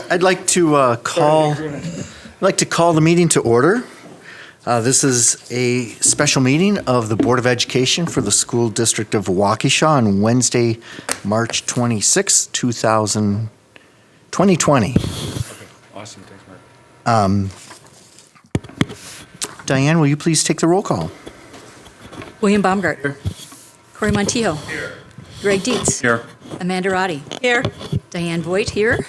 I'd like to call the meeting to order. This is a special meeting of the Board of Education for the School District of Waukesha on Wednesday, March 26, 2020. Okay, awesome. Thanks, Mark. Diane, will you please take the roll call? William Baumgart. Here. Corey Montijo. Here. Greg Dietz. Here. Amanda Roddy. Here. Diane Voigt here.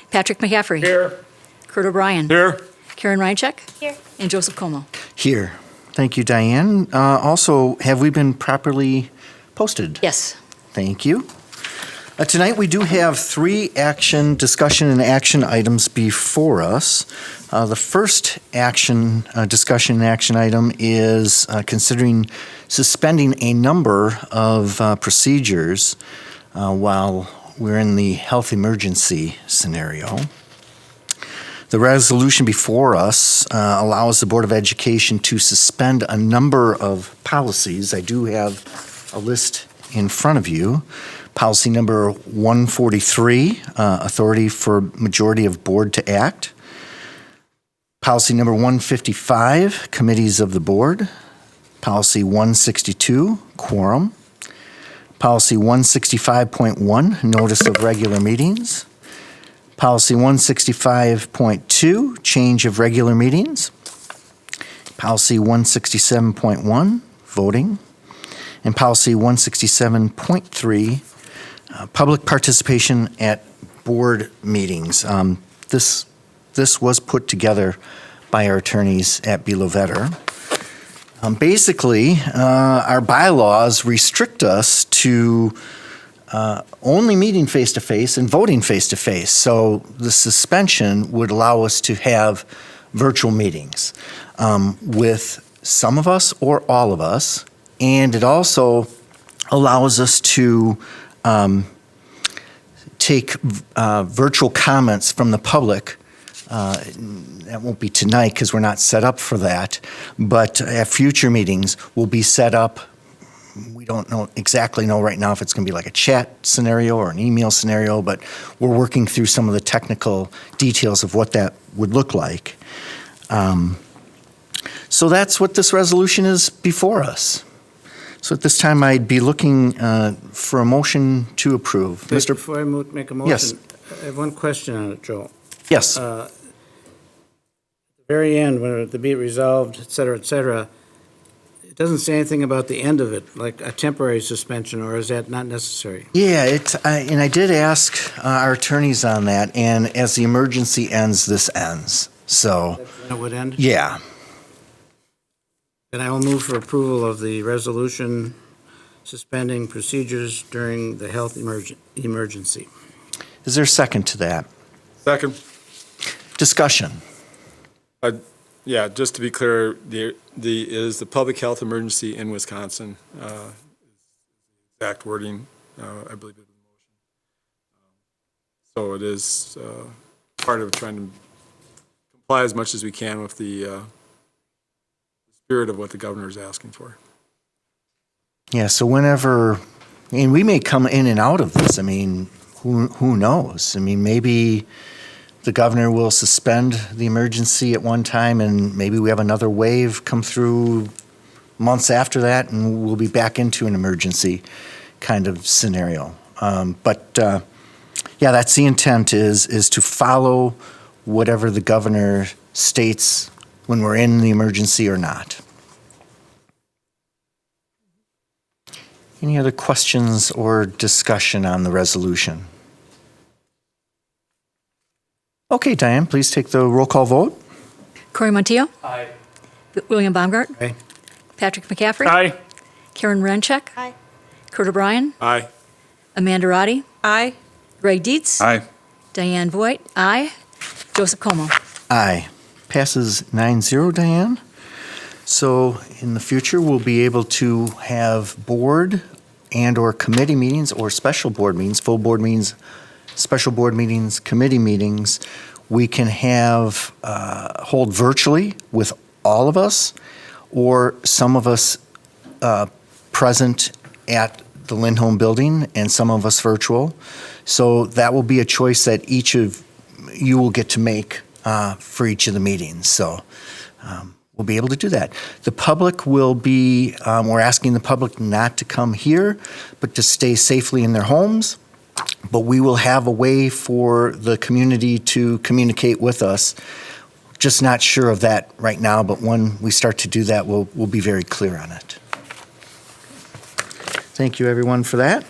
Patrick McCaffrey. Here. Kurt O'Brien. Here. Karen Reincheck. Here. And Joseph Como. Here. Thank you, Diane. Also, have we been properly posted? Yes. Thank you. Tonight we do have three discussion and action items before us. The first discussion and action item is considering suspending a number of procedures while we're in the health emergency scenario. The resolution before us allows the Board of Education to suspend a number of policies. I do have a list in front of you. Policy number 143, authority for majority of board to act. Policy number 155, committees of the board. Policy 162, quorum. Policy 165.1, notice of regular meetings. Policy 165.2, change of regular meetings. Policy 167.1, voting. And policy 167.3, public participation at board meetings. This was put together by our attorneys at Vetter. Basically, our bylaws restrict us to only meeting face-to-face and voting face-to-face. So the suspension would allow us to have virtual meetings with some of us or all of us. And it also allows us to take virtual comments from the public. That won't be tonight because we're not set up for that. But at future meetings, we'll be set up. We don't exactly know right now if it's going to be like a chat scenario or an email scenario, but we're working through some of the technical details of what that would look like. So that's what this resolution is before us. So at this time, I'd be looking for a motion to approve. Before I make a motion, Yes. I have one question on it, Joe. Yes. At the very end, when it to be resolved, et cetera, it doesn't say anything about the end of it, like a temporary suspension, or is that not necessary? Yeah, and I did ask our attorneys on that, and as the emergency ends, this ends. So, That's when it would end? yeah. Then I will move for approval of the resolution suspending procedures during the health emergency. Is there a second to that? Second. Discussion. Yeah, just to be clear, is the public health emergency in Wisconsin. Exact wording, I believe, of the motion. So it is part of trying to comply as much as we can with the spirit of what the governor is asking for. Yeah, so whenever, and we may come in and out of this. I mean, who knows? I mean, maybe the governor will suspend the emergency at one time, and maybe we have another wave come through months after that, and we'll be back into an emergency kind of scenario. But yeah, that's the intent is to follow whatever the governor states when we're in the emergency or not. Any other questions or discussion on the resolution? Okay, Diane, please take the roll call vote. Corey Montijo. Aye. William Baumgart. Aye. Patrick McCaffrey. Aye. Karen Reincheck. Aye. Kurt O'Brien. Aye. Amanda Roddy. Aye. Greg Dietz. Aye. Diane Voigt. Aye. Joseph Como. Aye. Passes 9-0, Diane. So in the future, we'll be able to have board and or committee meetings or special board meetings, full board meetings, special board meetings, committee meetings. We can have hold virtually with all of us or some of us present at the Lindholm building and some of us virtual. So that will be a choice that each of you will get to make for each of the meetings. So we'll be able to do that. The public will be, we're asking the public not to come here, but to stay safely in their homes. But we will have a way for the community to communicate with us. Just not sure of that right now, but when we start to do that, we'll be very clear on it. Thank you, everyone, for that.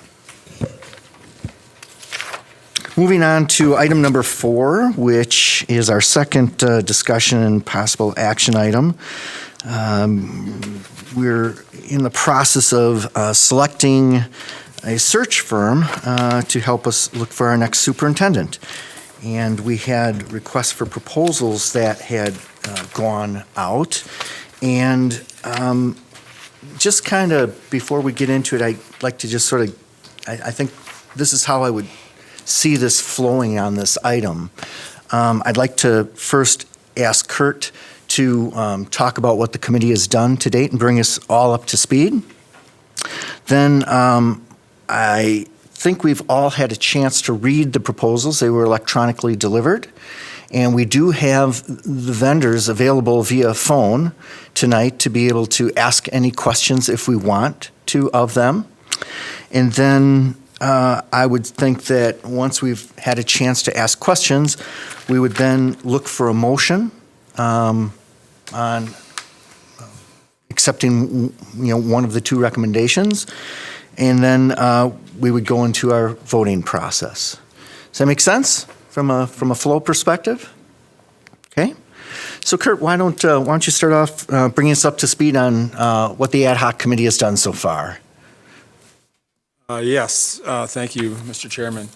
Moving on to item number 4, which is our second discussion and possible action item. We're in the process of selecting a search firm to help us look for our next superintendent. And we had requests for proposals that had gone out. And just kind of before we get into it, I'd like to just sort of, I think this is how I would see this flowing on this item. I'd like to first ask Kurt to talk about what the committee has done to date and bring us all up to speed. Then I think we've all had a chance to read the proposals. They were electronically delivered. And we do have the vendors available via phone tonight to be able to ask any questions if we want to of them. And then I would think that once we've had a chance to ask questions, we would then look for a motion on accepting, one of the 2 recommendations, and then we would go into our voting process. Does that make sense from a flow perspective? Okay. So Kurt, why don't you start off bringing us up to speed on what the Ad Hoc Committee has done so far? Yes, thank you, Mr. Chairman.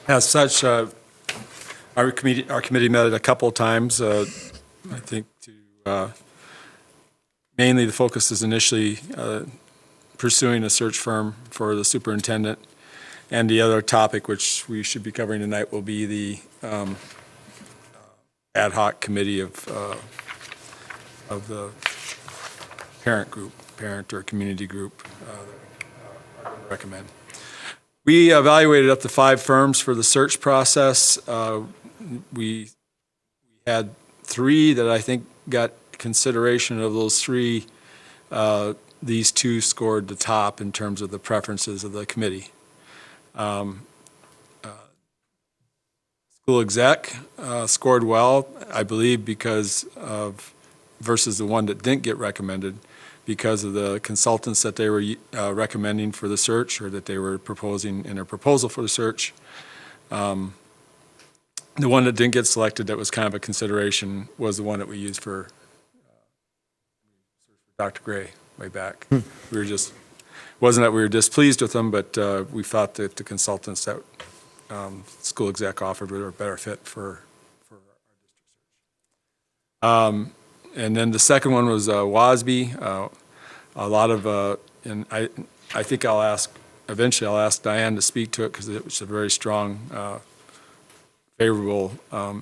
As such, our committee met a couple of times. I think mainly the focus is initially pursuing a search firm for the superintendent, and the other topic which we should be covering tonight will be the Ad Hoc Committee of the parent or community group recommend. We evaluated up to 5 firms for the search process. We had 3 that I think got consideration. Of those 3. These 2 scored the top in terms of the preferences of the committee. School exec scored well, I believe, versus the one that didn't get recommended, because of the consultants that they were recommending for the search, or that they were proposing in their proposal for the search. The one that didn't get selected that was kind of a consideration was the one that we used for Dr. Gray way back. We were wasn't that we were displeased with them, but we thought that the consultants that school exec offered were a better fit for our district search. And then the second one was WASB. A lot of, and I think eventually I'll ask Diane to speak to it, because it was a very strong, favorable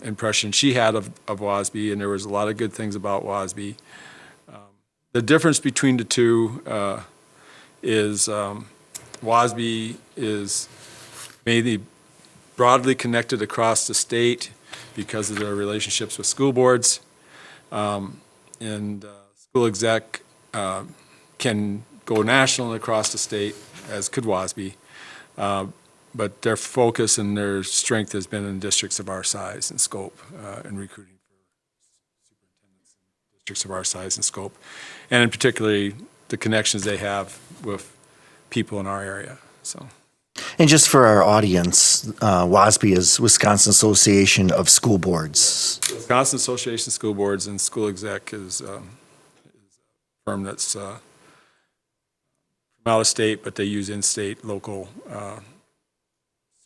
impression she had of WASB, and there was a lot of good things about WASB. The difference between the 2 is WASB is mainly broadly connected across the state because of their relationships with school boards. And school exec can go national and across the state, as could WASB. But their focus and their strength has been in districts of our size and scope, and recruiting for superintendents in districts of our size and scope, and in particularly the connections they have with people in our area. So. And just for our audience, WASB is Wisconsin Association of School Boards. Wisconsin Association of School Boards, and school exec is a firm that's from out of state, but they use in-state, local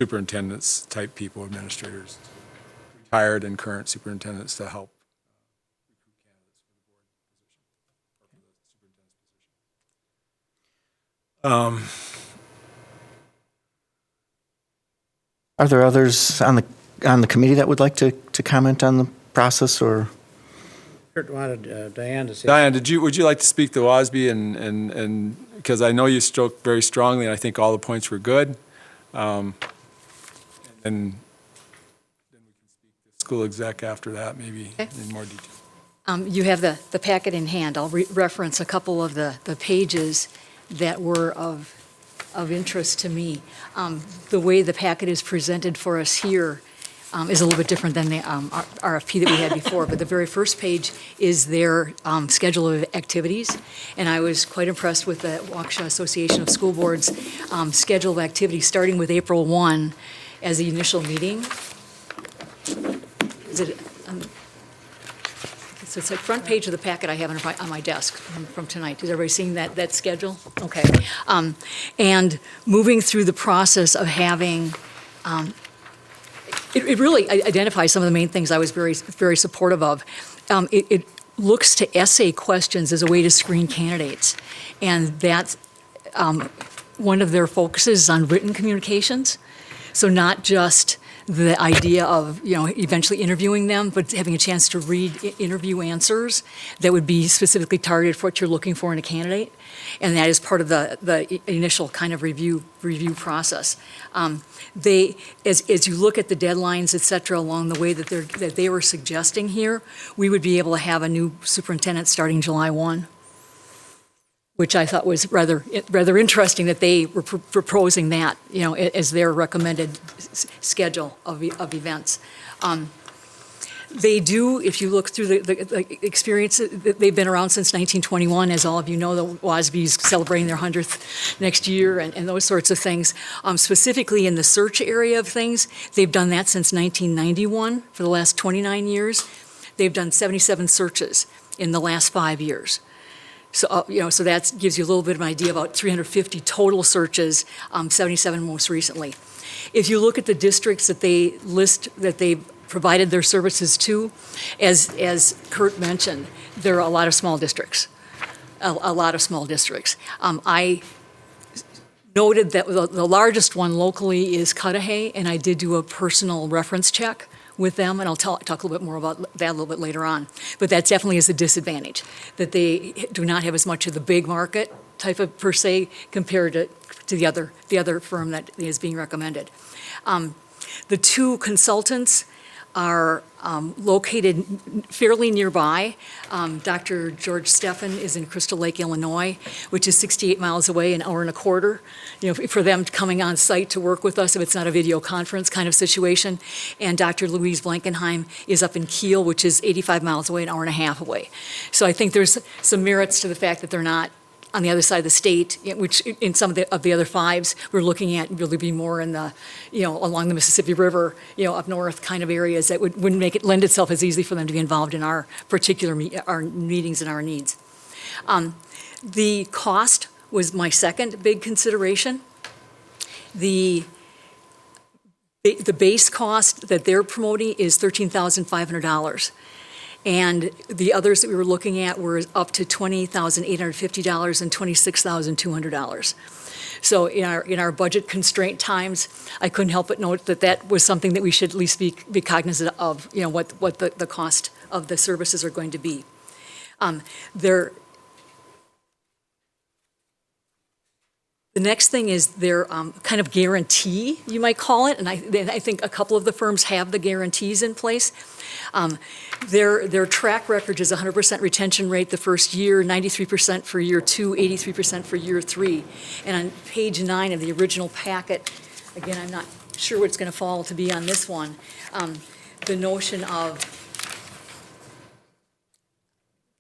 superintendents type people, administrators, retired and current superintendents, to help recruit candidates for the board position, or for the superintendent's position. Are there others on the committee that would like to comment on the process, or? Kurt wanted Diane to say. Diane, would you like to speak to WASB, and because I know you spoke very strongly, and I think all the points were good. And school exec after that, maybe in more detail. You have the packet in hand. I'll reference a couple of the pages that were of interest to me. The way the packet is presented for us here is a little bit different than the RFP that we had before, but the very first page is their schedule of activities, and I was quite impressed with the Waukesha Association of School Boards' schedule of activities, starting with April 1 as the initial meeting. Is it, so it's the front page of the packet I have on my desk from tonight. Is everybody seeing that schedule? Okay. And moving through the process of having, it really identifies some of the main things I was very, very supportive of. It looks to essay questions as a way to screen candidates. And that's one of their focuses is on written communications. So not just the idea of, eventually interviewing them, but having a chance to read interview answers that would be specifically targeted for what you're looking for in a candidate. And that is part of the initial kind of review process. As you look at the deadlines, et cetera, along the way that they were suggesting here, we would be able to have a new superintendent starting July 1. Which I thought was rather interesting that they were proposing that, as their recommended schedule of events. They do, if you look through the experience, they've been around since 1921, as all of you know. The WASB's celebrating their 100th next year, and those sorts of things. Specifically in the search area of things, they've done that since 1991 for the last 29 years. They've done 77 searches in the last 5 years. So, so that gives you a little bit of an idea about 350 total searches, 77 most recently. If you look at the districts that they list, that they provided their services to, as Kurt mentioned, there are a lot of small districts, a lot of small districts. I noted that the largest one locally is Cudahy, and I did do a personal reference check with them, and I'll talk a little bit more about that a little bit later on. But that definitely is a disadvantage, that they do not have as much of the big market type of per se compared to the other firm that is being recommended. The two consultants are located fairly nearby. Dr. George Steffen is in Crystal Lake, Illinois, which is 68 miles away, an hour and a quarter, for them coming on site to work with us if it's not a video conference kind of situation. And Dr. Louise Blankenheim is up in Kiel, which is 85 miles away, an hour and a half away. So I think there's some merits to the fact that they're not on the other side of the state, which in some of the other fives, we're looking at really be more in the, along the Mississippi River, up north kind of areas that wouldn't make it lend itself as easily for them to be involved in our particular our meetings and our needs. The cost was my second big consideration. The base cost that they're promoting is $13,500. And the others that we were looking at were up to $20,850 and $26,200. So in our budget constraint times, I couldn't help but note that was something that we should at least be cognizant of, what the cost of the services are going to be. The next thing is their kind of guarantee, you might call it, and I think a couple of the firms have the guarantees in place. Their track record is 100% retention rate the first year, 93% for year 2, 83% for year 3. And on page 9 of the original packet, again, I'm not sure what it's going to fall to be on this one, the notion of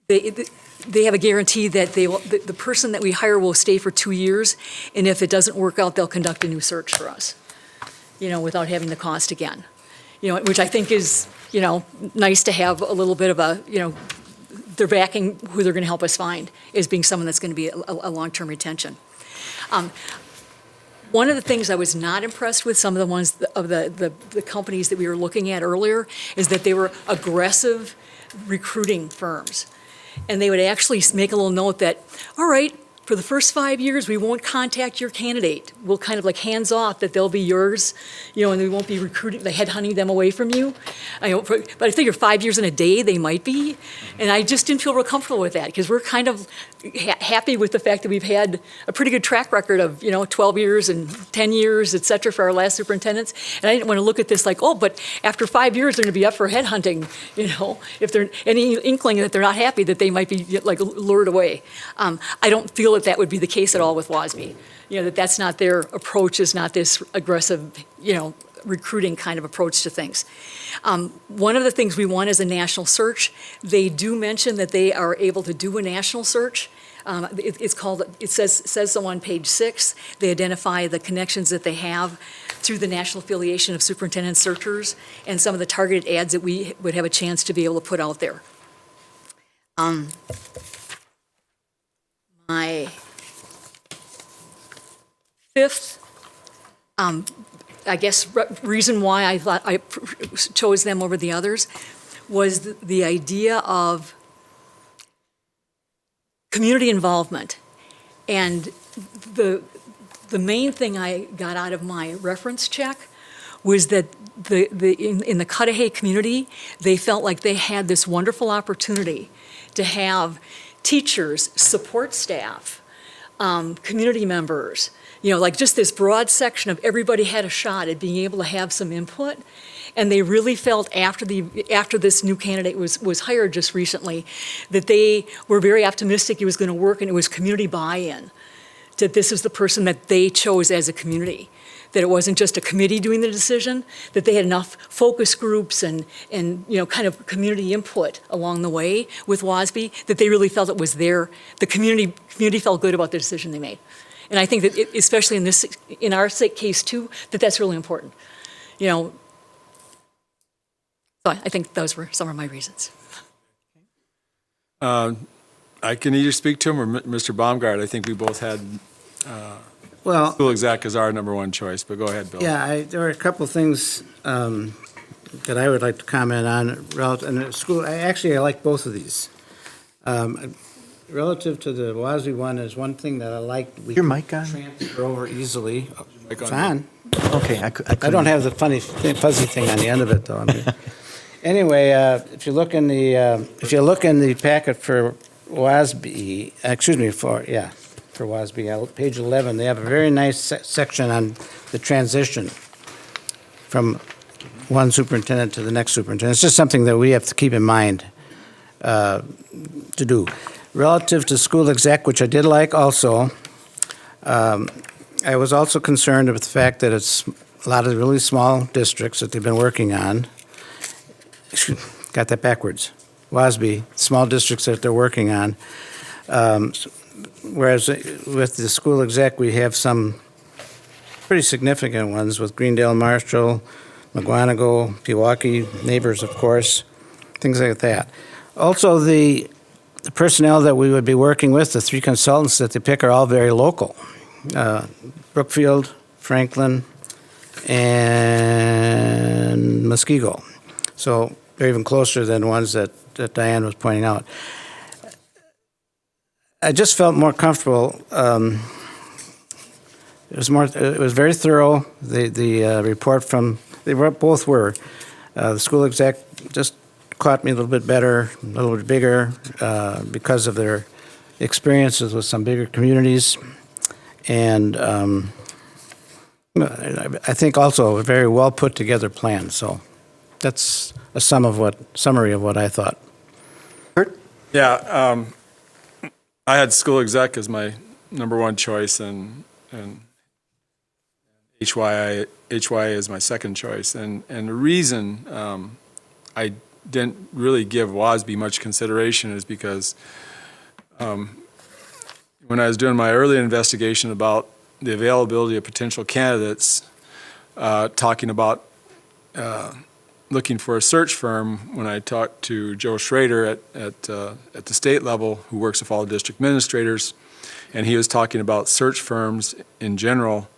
they have a guarantee that the person that we hire will stay for 2 years, and if it doesn't work out, they'll conduct a new search for us, without having the cost again. Which I think is, nice to have a little bit of a, they're backing who they're going to help us find as being someone that's going to be a long-term retention. One of the things I was not impressed with, some of the ones of the companies that we were looking at earlier, is that they were aggressive recruiting firms. And they would actually make a little note that, all right, for the first 5 years, we won't contact your candidate. We'll kind of like hands off that they'll be yours, and we won't be recruiting, headhunting them away from you. But I figure 5 years in a day, they might be. And I just didn't feel real comfortable with that because we're kind of happy with the fact that we've had a pretty good track record of, 12 years and 10 years, et cetera, for our last superintendents. And I didn't want to look at this like, but after 5 years, they're going to be up for headhunting, if there's any inkling that they're not happy, that they might be like lured away. I don't feel that would be the case at all with WASB. That's not their approach, is not this aggressive, recruiting kind of approach to things. One of the things we want is a national search. They do mention that they are able to do a national search. It says so on page 6. They identify the connections that they have through the National Affiliation of Superintendent Searchers and some of the targeted ads that we would have a chance to be able to put out there. My fifth, reason why I thought I chose them over the others was the idea of community involvement. And the main thing I got out of my reference check was that in the Cudahy community, they felt like they had this wonderful opportunity to have teachers, support staff, community members, like just this broad section of everybody had a shot at being able to have some input. And they really felt after this new candidate was hired just recently, that they were very optimistic it was going to work, and it was community buy-in, that this is the person that they chose as a community, that it wasn't just a committee doing the decision, that they had enough focus groups and kind of community input along the way with WASB, that they really felt it was the community felt good about the decision they made. And I think that especially in our case too, that's really important. So I think those were some of my reasons. I can either speak to him or Mr. Baumgart. I think we both had school exec as our number one choice, but go ahead, Bill. Yeah, there were a couple of things that I would like to comment on. And school, I like both of these. Relative to the WASB one, is one thing that I liked. Your mic on? Transfer over easily. Mic It's on. on. Okay, I don't have the fuzzy thing on the end of it, though. Anyway, if you look in the packet for WASB, for WASB, page 11, they have a very nice section on the transition from one superintendent to the next superintendent. It's just something that we have to keep in mind to do. Relative to school exec, which I did like also, I was also concerned with the fact that it's a lot of really small districts that they've been working on. Got that backwards. WASB, small districts that they're working on. Whereas with the school exec, we have some pretty significant ones with Greendale, Marshall, McGuanago, Pewaukee, neighbors, of course, things like that. Also, the personnel that we would be working with, the 3 consultants that they pick, are all very local. Brookfield, Franklin, and Muskego. So they're even closer than ones that Diane was pointing out. I just felt more comfortable. It was very thorough. The report from, both were. The school exec just caught me a little bit better, a little bit bigger, because of their experiences with some bigger communities. And I think also a very well put together plan. So that's a summary of what I thought. Kurt? Yeah, I had school exec as my number one choice, and HYA is my second choice. And the reason I didn't really give WASB much consideration is because when I was doing my early investigation about the availability of potential candidates, talking about looking for a search firm, when I talked to Joe Schrader at the state level, who works with all the district administrators, and he was talking about search firms in general.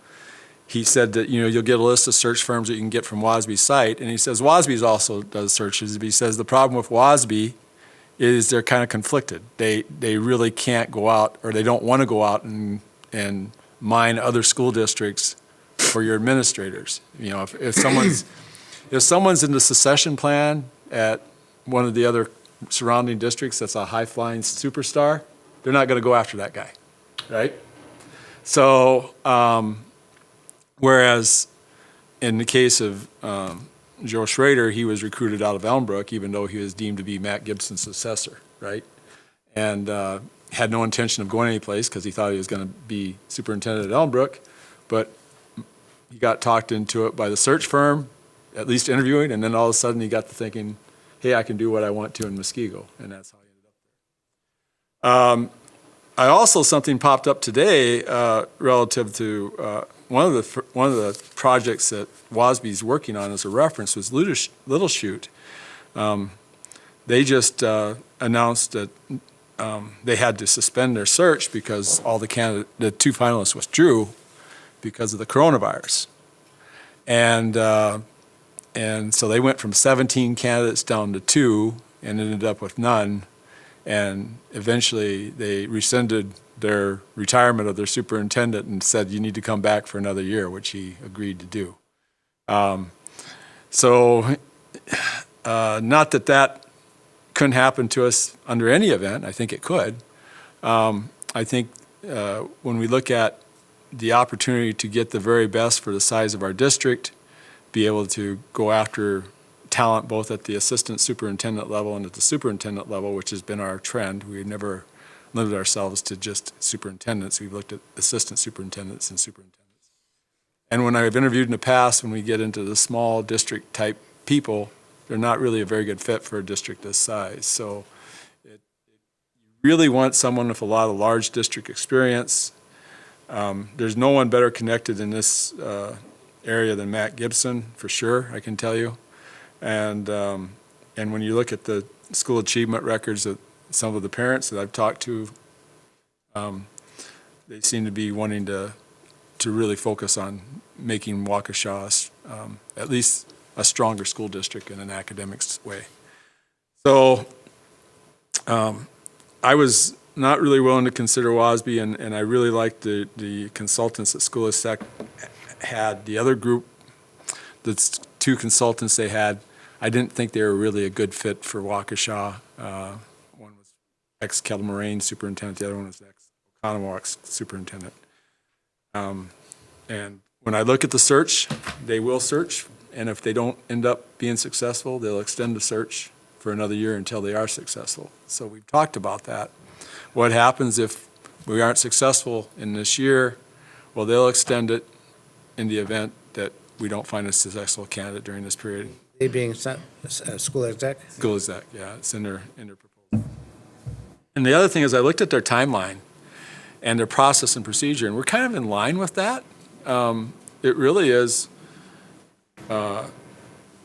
He said that, you'll get a list of search firms that you can get from WASB's site, and he says WASB also does searches. But he says the problem with WASB is they're kind of conflicted. They really can't go out, or they don't want to go out and mine other school districts for your administrators. You know, if someone's in the succession plan at one of the other surrounding districts that's a high-flying superstar, they're not going to go after that guy, right? So, whereas in the case of Joe Schrader, he was recruited out of Elmbrook, even though he was deemed to be Matt Gibson's successor, right? And had no intention of going anyplace because he thought he was going to be superintendent at Elmbrook, but he got talked into it by the search firm, at least interviewing, and then all of a sudden he got to thinking, hey, I can do what I want to in Muskego, and that's how he ended up there. I also, something popped up today relative to one of the projects that WASB's working on as a reference was Little Chute. They just announced that they had to suspend their search because all the two finalists withdrew because of the coronavirus. And so they went from 17 candidates down to 2 and ended up with none. And eventually they rescinded their retirement of their superintendent and said, you need to come back for another year, which he agreed to do. So not that couldn't happen to us under any event. I think it could. I think when we look at the opportunity to get the very best for the size of our district, be able to go after talent both at the assistant superintendent level and at the superintendent level, which has been our trend. We never limited ourselves to just superintendents. We've looked at assistant superintendents and superintendents. And when I've interviewed in the past, when we get into the small district type people, they're not really a very good fit for a district this size. So you really want someone with a lot of large district experience. There's no one better connected in this area than Matt Gibson, for sure, I can tell you. And when you look at the school achievement records of some of the parents that I've talked to, they seem to be wanting to really focus on making Waukesha at least a stronger school district in an academics way. So I was not really willing to consider WASB, and I really liked the consultants that School Exec had. The other group, the 2 consultants they had, I didn't think they were really a good fit for Waukesha. One was ex-Kettle Moraine superintendent, the other one was ex-Oconomowoc superintendent. And when I look at the search, they will search, and if they don't end up being successful, they'll extend the search for another year until they are successful. So we've talked about that. What happens if we aren't successful in this year? Well, they'll extend it in the event that we don't find a successful candidate during this period. They being school exec? School exec, yeah, it's in their proposal. And the other thing is I looked at their timeline and their process and procedure, and we're kind of in line with that. It really is,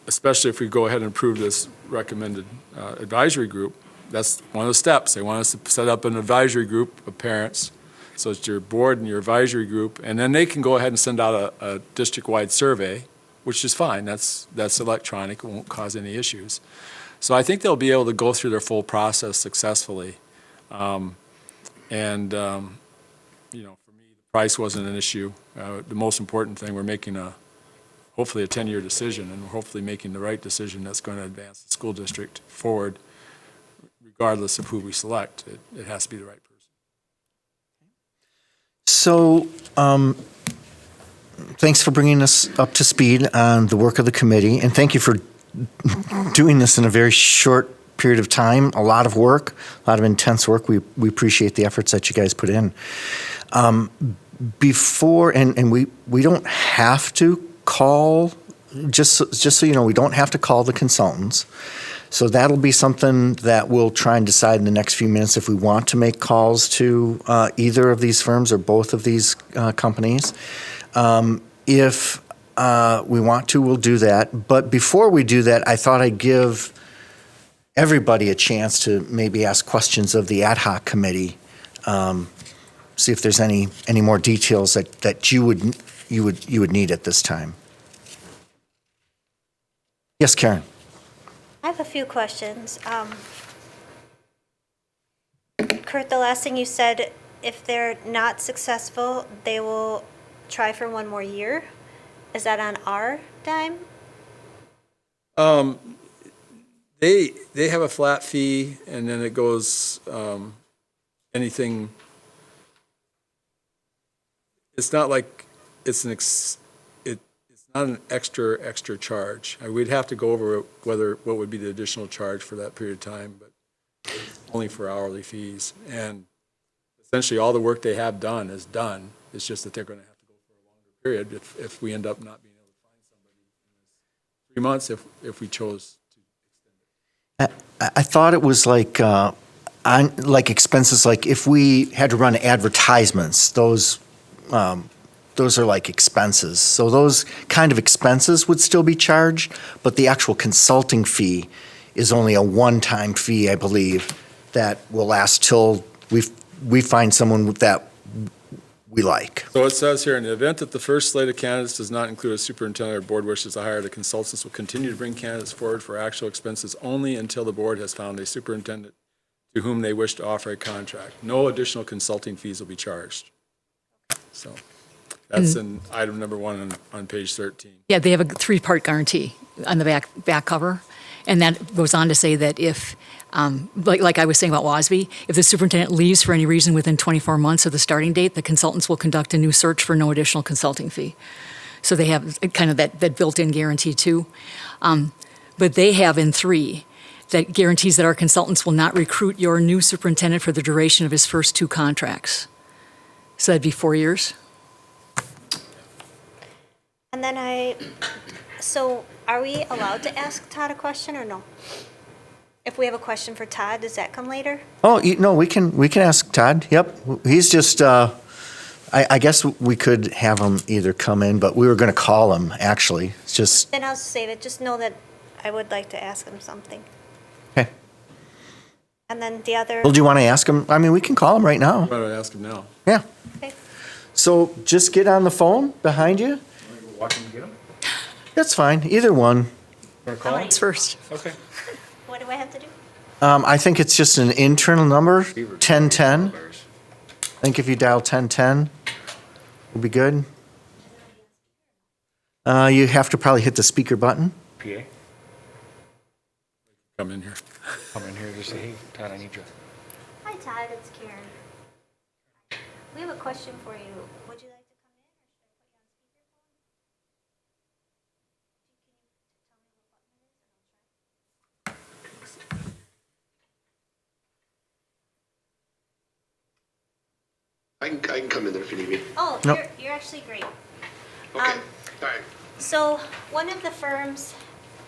especially if we go ahead and approve this recommended advisory group, that's one of the steps. They want us to set up an advisory group of parents. So it's your board and your advisory group, and then they can go ahead and send out a district-wide survey, which is fine. That's electronic. It won't cause any issues. So I think they'll be able to go through their full process successfully. For me, the price wasn't an issue. The most important thing, we're making hopefully a 10-year decision, and we're hopefully making the right decision that's going to advance the school district forward, regardless of who we select. It has to be the right person. So, thanks for bringing us up to speed on the work of the committee, and thank you for doing this in a very short period of time. A lot of work, a lot of intense work. We appreciate the efforts that you guys put in. We don't have to call, just so you know, we don't have to call the consultants. So that'll be something that we'll try and decide in the next few minutes if we want to make calls to either of these firms or both of these companies. If we want to, we'll do that. But before we do that, I thought I'd give everybody a chance to maybe ask questions of the Ad Hoc Committee. See if there's any more details that you would need at this time. Yes, Karen. I have a few questions. Kurt, the last thing you said, if they're not successful, they will try for one more year. Is that on our dime? They have a flat fee, and then it goes, anything. It's not like it's it's not an extra charge. We'd have to go over what would be the additional charge for that period of time, but it's only for hourly fees. And essentially, all the work they have done is done. It's just that they're going to have to go for a longer period if we end up not being able to find somebody in 3 months if we chose to extend it. I thought it was like, on, like expenses, like if we had to run advertisements, those are like expenses. So those kind of expenses would still be charged, but the actual consulting fee is only a one-time fee, I believe, that will last till we find someone that we like. So it says here, in the event that the first slate of candidates does not include a superintendent or board wishes to hire, the consultants will continue to bring candidates forward for actual expenses only until the board has found a superintendent to whom they wish to offer a contract. No additional consulting fees will be charged. So that's in item number 1 on page 13. Yeah, they have a 3-part guarantee on the back cover. And that goes on to say that if, like I was saying about WASB, if the superintendent leaves for any reason within 24 months of the starting date, the consultants will conduct a new search for no additional consulting fee. So they have kind of that built-in guarantee too. But they have in 3 that guarantees that our consultants will not recruit your new superintendent for the duration of his first 2 contracts. So that'd be 4 years. And then so are we allowed to ask Todd a question or no? If we have a question for Todd, does that come later? Oh, no, we can ask Todd. Yep. He's just, I guess we could have him either come in, but we were going to call him, actually. It's just, Then I'll save it. Just know that I would like to ask him something. okay. And then the other, Well, do you want to ask him? I mean, we can call him right now. I'm going to ask him now. Yeah. okay. So just get on the phone behind you. Walk and get him? That's fine. Either one. It's first. Okay. What do I have to do? I think it's just an internal number, 1010. I think if you dial 1010, we'll be good. You have to probably hit the speaker button. PA, Come in here. come in here and just say, hey, Todd, I need you. Hi, Todd. It's Karen. We have a question for you. Would you like to come in or should I put you on speakerphone? I can come in there if you need me. Oh, Nope. you're actually great. Okay, all right. So one of the firms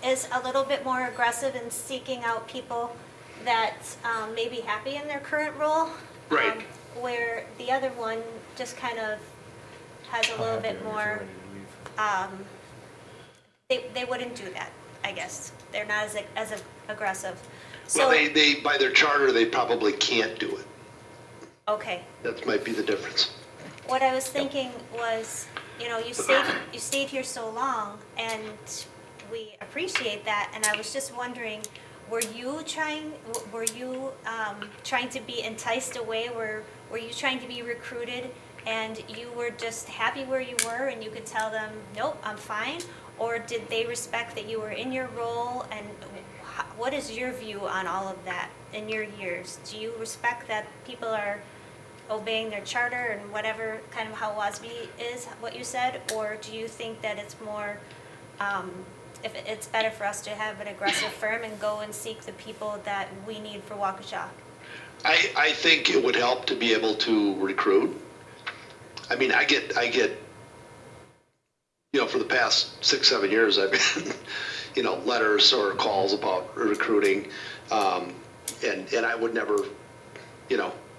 is a little bit more aggressive in seeking out people that may be happy in their current role. Right. Where the other one just kind of has a little bit more, they wouldn't do that, I guess. They're not as aggressive. So, Well, they, by their charter, they probably can't do it. okay. That might be the difference. What I was thinking was, you stayed here so long, and we appreciate that. And I was just wondering, were you trying to be enticed away? Were you trying to be recruited, and you were just happy where you were, and you could tell them, nope, I'm fine? Or did they respect that you were in your role? And what is your view on all of that in your years? Do you respect that people are obeying their charter and whatever kind of how WASB is, what you said? Or do you think that it's more, if it's better for us to have an aggressive firm and go and seek the people that we need for Waukesha? I think it would help to be able to recruit. I mean, I get, for the past 6-7 years, I've been, letters or calls about recruiting. And I would never,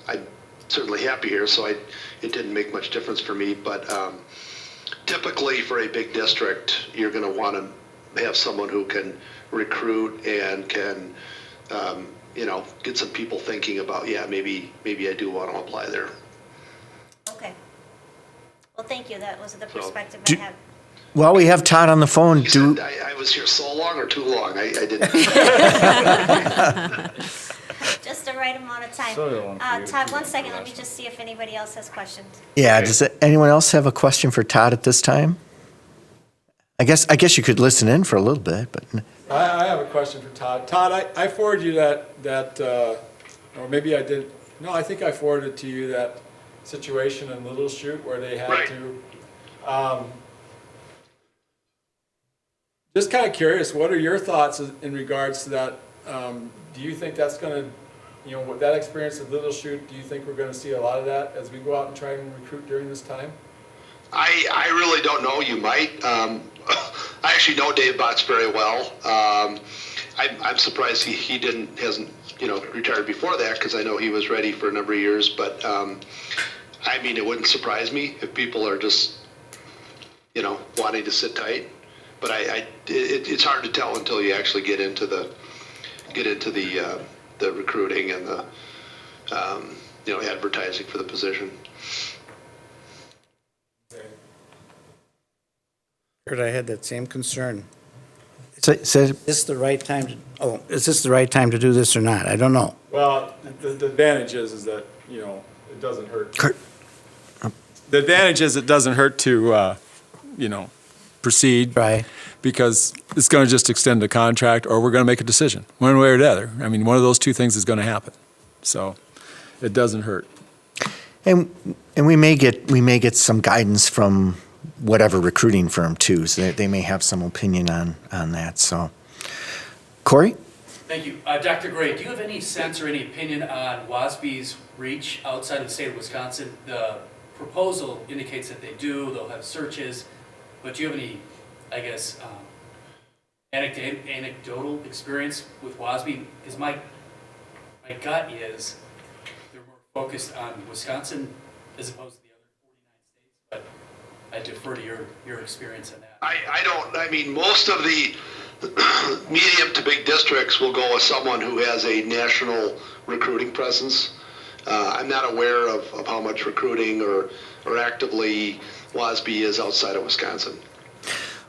I'm certainly happy here, so it didn't make much difference for me. But typically for a big district, you're going to want to have someone who can recruit and can, get some people thinking about, maybe I do want to apply there. Okay. Well, thank you. That was the perspective Do- I had. While we have Todd on the phone, You said I was here so long or too long? I didn't. Just a right amount of time. So one for you, Todd, two one for second, let last me just see if anybody else has questions. Yeah, does anyone else have a question for Todd at this time? I guess you could listen in for a little bit, but I have a question for Todd. Todd, I forwarded you that, or maybe I did, no, I think I forwarded to you that situation in Little Chute where they had Right. to, just kind of curious, what are your thoughts in regards to that? Do you think that's going to, with that experience at Little Chute, do you think we're going to see a lot of that as we go out and try and recruit during this time? I really don't know. You might. I actually know Dave Botts very well. I'm surprised he hasn't retired before that, because I know he was ready for a number of years. But I mean, it wouldn't surprise me if people are just wanting to sit tight. But it's hard to tell until you actually get into the recruiting and the advertising for the position. Heard I had that same concern. so Is this the right time to do this or not? I don't know. Well, the advantage is that, it doesn't hurt. Kurt. The advantage is it doesn't hurt to, proceed. Try. Because it's going to just extend the contract, or we're going to make a decision, one way or the other. I mean, one of those two things is going to happen. So it doesn't hurt. and we may get some guidance from whatever recruiting firm too. So they may have some opinion on that. So, Corey? Thank you. Dr. Gray, do you have any sense or any opinion on WASB's reach outside of the state of Wisconsin? The proposal indicates that they'll have searches, but do you have any, anecdotal experience with WASB? Because my gut is they're more focused on Wisconsin as opposed to the other 49 states, but I defer to your experience on that. I mean, most of the medium to big districts will go with someone who has a national recruiting presence. I'm not aware of how much recruiting or actively WASB is outside of Wisconsin.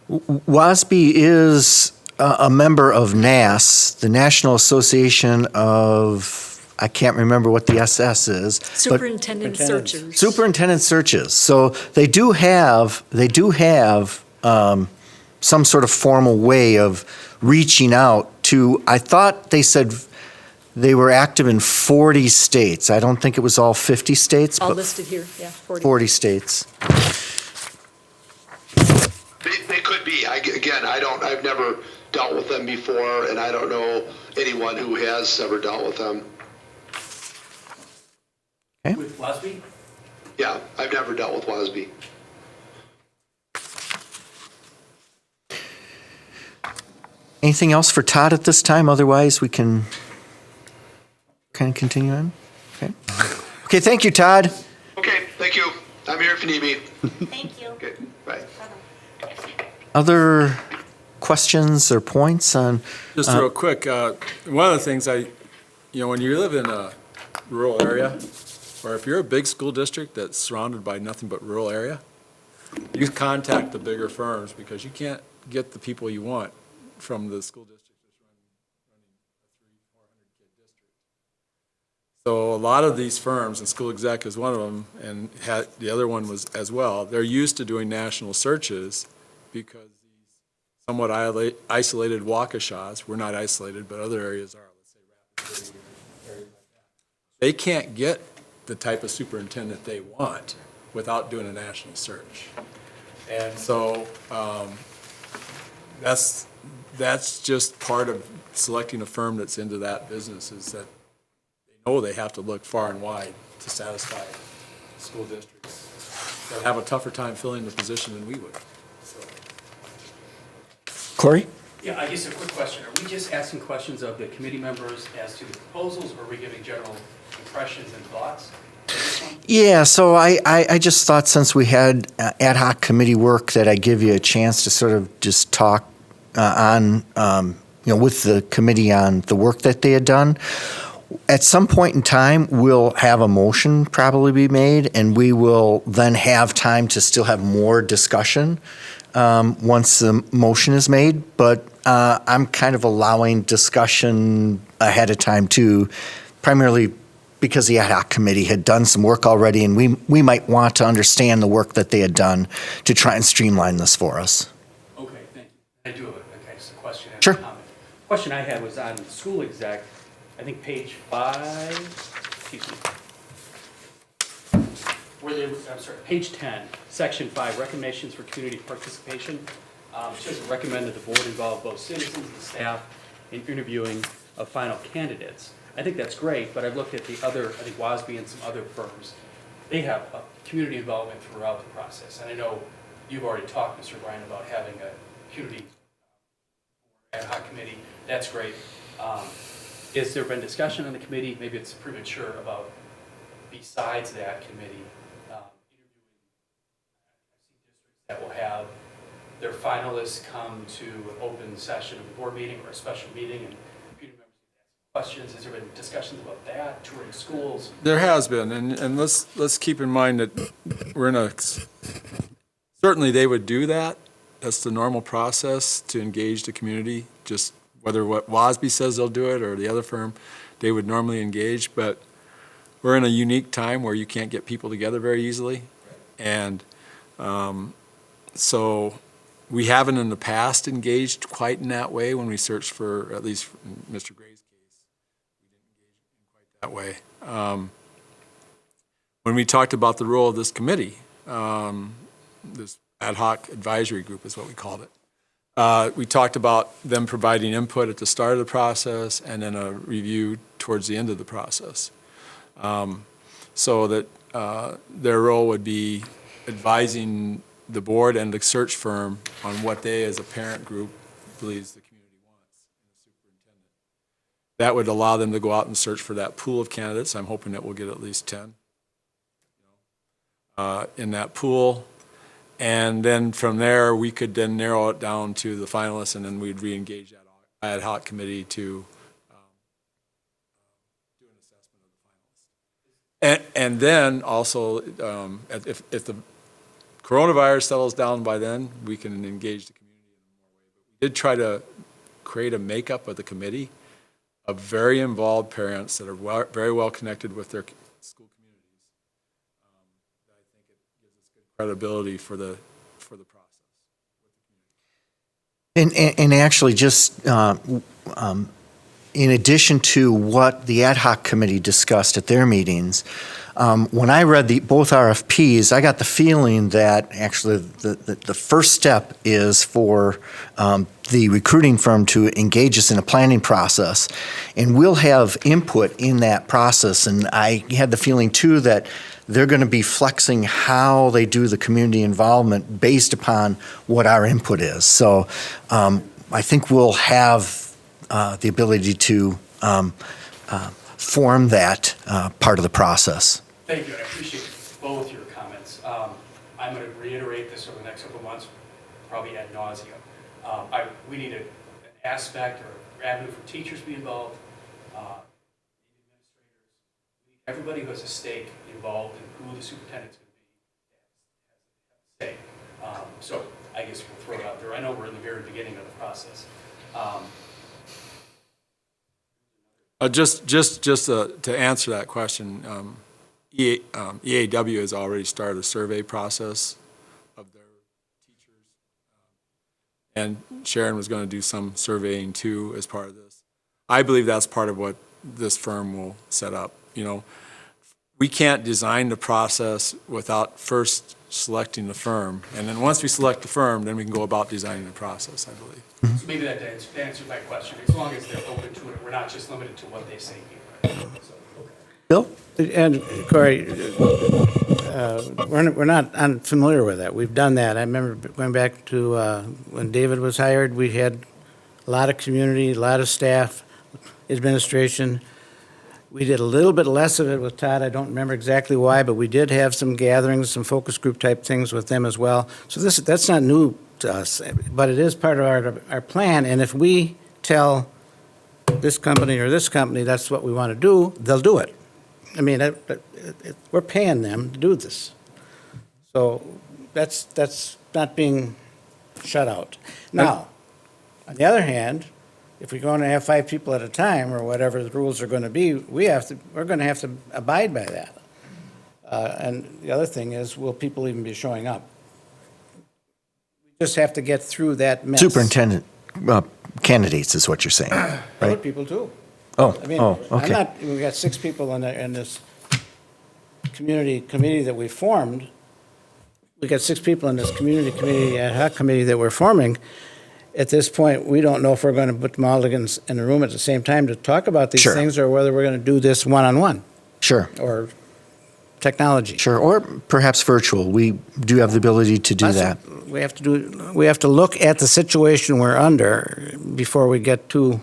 WASB is a member of NAS, the National Association of, I can't remember what the SS is. but Superintendent searchers. Superintendent searches. So they do have some sort of formal way of reaching out to, I thought they said they were active in 40 states. I don't think it was all 50 states, All but listed here, yeah, 40. 40 states. They could be. I've never dealt with them before, and I don't know anyone who has ever dealt with them. Okay. With WASB? Yeah, I've never dealt with WASB. Anything else for Todd at this time? Otherwise, we can kind of continue on. Okay. Okay, thank you, Todd. Okay, thank you. I'm here if you need me. Thank you. Okay, bye. Other questions or points on? Just real quick, one of the things when you live in a rural area, or if you're a big school district that's surrounded by nothing but rural area, you contact the bigger firms because you can't get the people you want from the school district that's running a 300-400 kid district. So a lot of these firms, and School Exec is one of them, and the other one was as well, they're used to doing national searches because these somewhat isolated Waukeshas, we're not isolated, but other areas are, let's say Rapid City, areas like that. They can't get the type of superintendent they want without doing a national search. And so that's just part of selecting a firm that's into that business, is that they know they have to look far and wide to satisfy school districts that have a tougher time filling the position than we would. So. Corey? Yeah, I guess a quick question. Are we just asking questions of the committee members as to the proposals, or are we giving general impressions and thoughts? Yeah, so I just thought since we had ad hoc committee work that I'd give you a chance to sort of just talk with the committee on the work that they had done. At some point in time, we'll have a motion probably be made, and we will then have time to still have more discussion once the motion is made. But I'm kind of allowing discussion ahead of time too, primarily because the ad hoc committee had done some work already, and we might want to understand the work that they had done to try and streamline this for us. Okay, thank you. I do have a question and Sure. a comment. Question I had was on school exec, I think page 5, excuse me. Page 10, section 5, recommendations for community participation. It says recommend that the board involve both citizens and staff in interviewing of final candidates. I think that's great, but I've looked at the other, I think WASB and some other firms, they have community involvement throughout the process. And I know you've already talked, Mr. Bryan, about having a community ad hoc committee. That's great. Has there been discussion on the committee, maybe it's premature, about besides that committee, interviewing districts that will have their finalists come to an open session of the board meeting or a special meeting and community members can ask questions? Has there been discussions about that, touring schools? There has been, and let's keep in mind that we're in a, certainly they would do that. That's the normal process to engage the community, just whether what WASB says they'll do it or the other firm, they would normally engage, but we're in a unique time where you can't get people together very easily. And so we haven't in the past engaged quite in that way when we searched for, at least in Mr. Gray's case, we didn't engage in quite that way. When we talked about the role of this committee, this ad hoc advisory group is what we called it. We talked about them providing input at the start of the process and then a review towards the end of the process. So that their role would be advising the board and the search firm on what they as a parent group believes the community wants in the superintendent. That would allow them to go out and search for that pool of candidates. I'm hoping that we'll get at least 10 in that pool. And then from there, we could then narrow it down to the finalists, and then we'd re-engage that ad hoc committee to do an assessment of the finalists. And then also, if the coronavirus settles down by then, we can engage the community in a more way. But we did try to create a makeup of the committee of very involved parents that are very well connected with their school communities. I think it gives us good credibility for the process with the community. And actually, just in addition to what the ad hoc committee discussed at their meetings, when I read both RFPs, I got the feeling that actually the first step is for the recruiting firm to engage us in a planning process, and we'll have input in that process. And I had the feeling too that they're going to be flexing how they do the community involvement based upon what our input is. So I think we'll have the ability to form that part of the process. Thank you, and I appreciate both your comments. I'm going to reiterate this over the next couple of months, probably ad nauseum. We need an aspect or avenue for teachers to be involved, administrators, everybody who has a stake involved in who the superintendent's going to be has a stake. So I guess we'll throw it out there. I know we're in the very beginning of the process. Just to answer that question, EAW has already started a survey process of their teachers, and Sharon was going to do some surveying too as part of this. I believe that's part of what this firm will set up. You know, we can't design the process without first selecting the firm, and then once we select the firm, then we can go about designing the process, I believe. So maybe that answers my question. As long as they're open to it, we're not just limited to what they say here. So, okay. Bill? And Corey, we're not unfamiliar with that. We've done that. I remember going back to when David was hired, we had a lot of community, a lot of staff, administration. We did a little bit less of it with Todd. I don't remember exactly why, but we did have some gatherings, some focus group type things with them as well. So that's not new to us, but it is part of our plan. And if we tell this company or this company that's what we want to do, they'll do it. I mean, we're paying them to do this. So that's not being shut out. Now, on the other hand, if we're going to have 5 people at a time, or whatever the rules are going to be, we're going to have to abide by that. And the other thing is, will people even be showing up? We just have to get through that mess. Superintendent candidates is what you're saying, Other right? people too. Oh, I mean, oh, I'm okay. not, we got 6 people in this committee that we formed. We got 6 people in this committee, ad hoc committee that we're forming. At this point, we don't know if we're going to put them all in the room at the same time to talk about these Sure. things, or whether we're going to do this one-on-one, Sure, or technology. sure, or perhaps virtual. We do have the ability to do that. We have to look at the situation we're under before we get too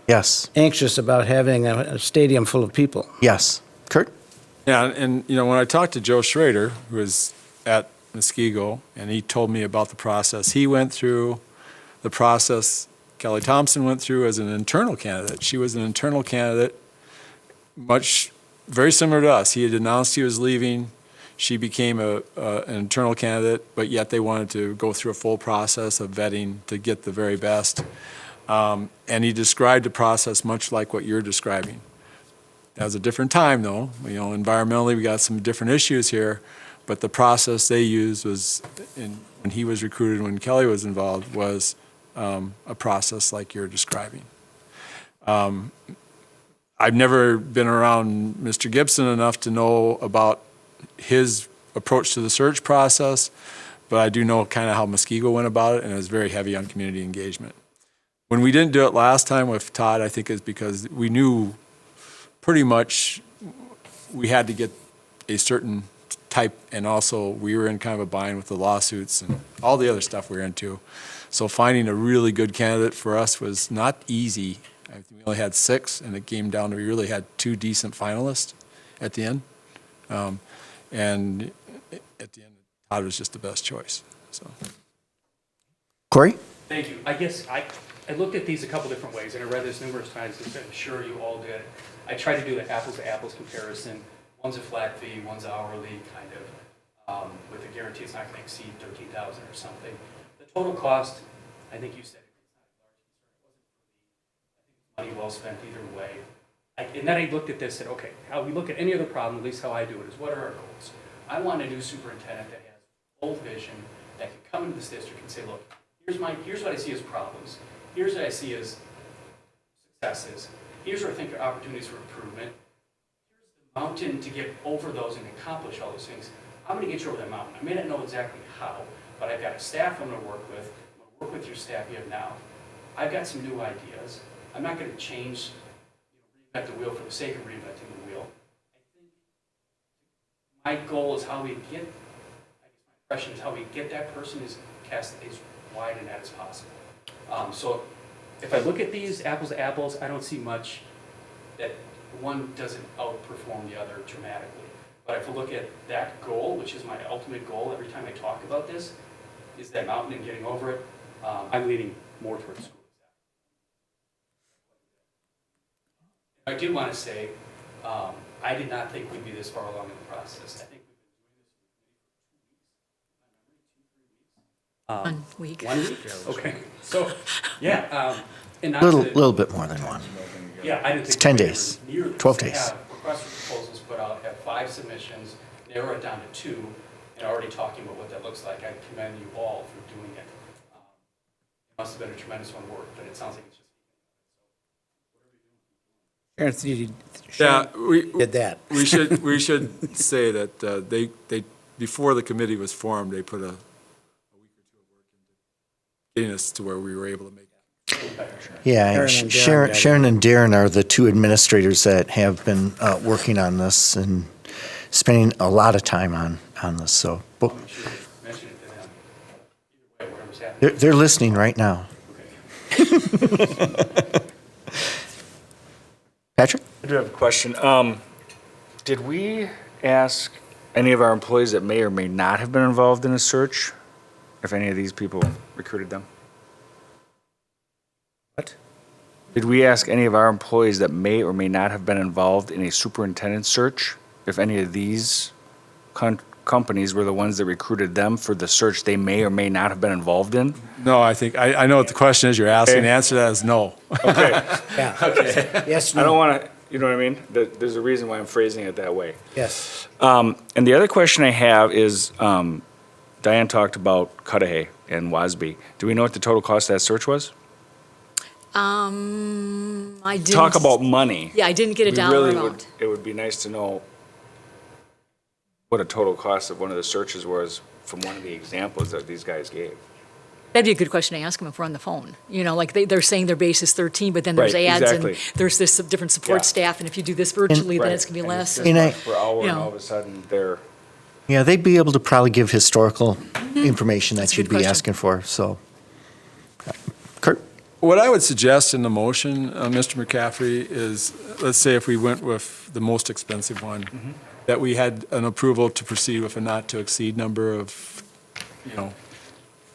Yes, anxious about having a stadium full of people. yes. Kurt? Yeah, and, you know, when I talked to Joe Schrader, who was at Muskego, and he told me about the process he went through, the process Kelly Thompson went through as an internal candidate. She was an internal candidate, very similar to us. He had announced he was leaving. She became an internal candidate, but yet they wanted to go through a full process of vetting to get the very best. And he described the process much like what you're describing. That was a different time, though. You know, environmentally, we got some different issues here, but the process they used was, when he was recruited, when Kelly was involved, was a process like you're describing. I've never been around Mr. Gibson enough to know about his approach to the search process, but I do know kind of how Muskego went about it, and it was very heavy on community engagement. When we didn't do it last time with Todd, I think is because we knew pretty much we had to get a certain type, and also we were in kind of a bind with the lawsuits and all the other stuff we were into. So finding a really good candidate for us was not easy. I think we only had 6, and it came down to we really had 2 decent finalists at the end. And at the end, Todd was just the best choice. So, Corey? Thank you. I guess I looked at these a couple different ways, and I read this numerous times, as I'm sure you all did. I tried to do the apples-to-apples comparison. One's a flat fee, one's hourly, kind of, with a guarantee it's not going to exceed $13,000 or something. The total cost, I think you said it's not a large concern. It wasn't for me. I think it's money well spent either way. And then I looked at this and said, okay, how we look at any other problem, at least how I do it, is what are our goals? I want a new superintendent that has full vision, that can come into this district and say, look, here's what I see as problems. Here's what I see as successes. Here's where I think are opportunities for improvement. Here's the mountain to get over those and accomplish all those things. I'm going to get you over that mountain. I may not know exactly how, but I've got a staff I'm going to work with. I'm going to work with your staff you have now. I've got some new ideas. I'm not going to change, reinvent the wheel for the sake of reinventing the wheel. I think my goal is how we get, I guess my impression is how we get that person is cast as wide a net as possible. So if I look at these apples to apples, I don't see much that one doesn't outperform the other dramatically. But if I look at that goal, which is my ultimate goal every time I talk about this, is that mountain and getting over it, I'm leaning more towards school. I do want to say, I did not think we'd be this far along in the process. I think we've been doing this for 2 weeks. 1 week. 1 week? Okay. So, yeah. And not Little bit more than 1. Yeah, I didn't think. It's 10 we were days, near this. 12 To days. have requests for proposals put out, have 5 submissions, narrow it down to 2, and already talking about what that looks like. I commend you all for doing it. It must have been a tremendous amount of work, but it sounds like it's just. Sharon, yeah, we did that. we should say that they before the committee was formed, they put a week or 2 of work into getting us to where we were able to make. Yeah, Sharon and Darren are the 2 administrators that have been working on this and spending a lot of time on this. So but I'm sure mention it to them. Either way, whatever's happening. they're listening right now. Patrick? I do have a question. Did we ask any of our employees that may or may not have been involved in a search if any of these people recruited them? What? Did we ask any of our employees that may or may not have been involved in a superintendent search if any of these companies were the ones that recruited them for the search they may or may not have been involved in? No, I know what the question is you're asking. The answer to that is no. Okay. Yeah. Yes, I don't no, want to, you know what I mean? There's a reason why I'm phrasing it that way. yes. And the other question I have is, Diane talked about Cudahy and Wasby. Do we know what the total cost of that search was? I didn't. Talk about money. Yeah, I didn't get a We dollar really amount. It would be nice to know what a total cost of one of the searches was from one of the examples that these guys gave. That'd be a good question to ask them if we're on the phone. You know, like they're saying their base is 13, but then there's Right, ads exactly. and there's this different support Yeah. staff, and if you do this virtually, then it's gonna be And less. it's And I- just per hour, you and know. all of a sudden, they're, Yeah, they'd be able to probably give historical information That's that a you'd good be question. asking for, so. Kurt? What I would suggest in the motion, Mr. McCaffrey, is, let's say if we went with the most expensive one, that we had an approval to proceed with a not-to-exceed number of,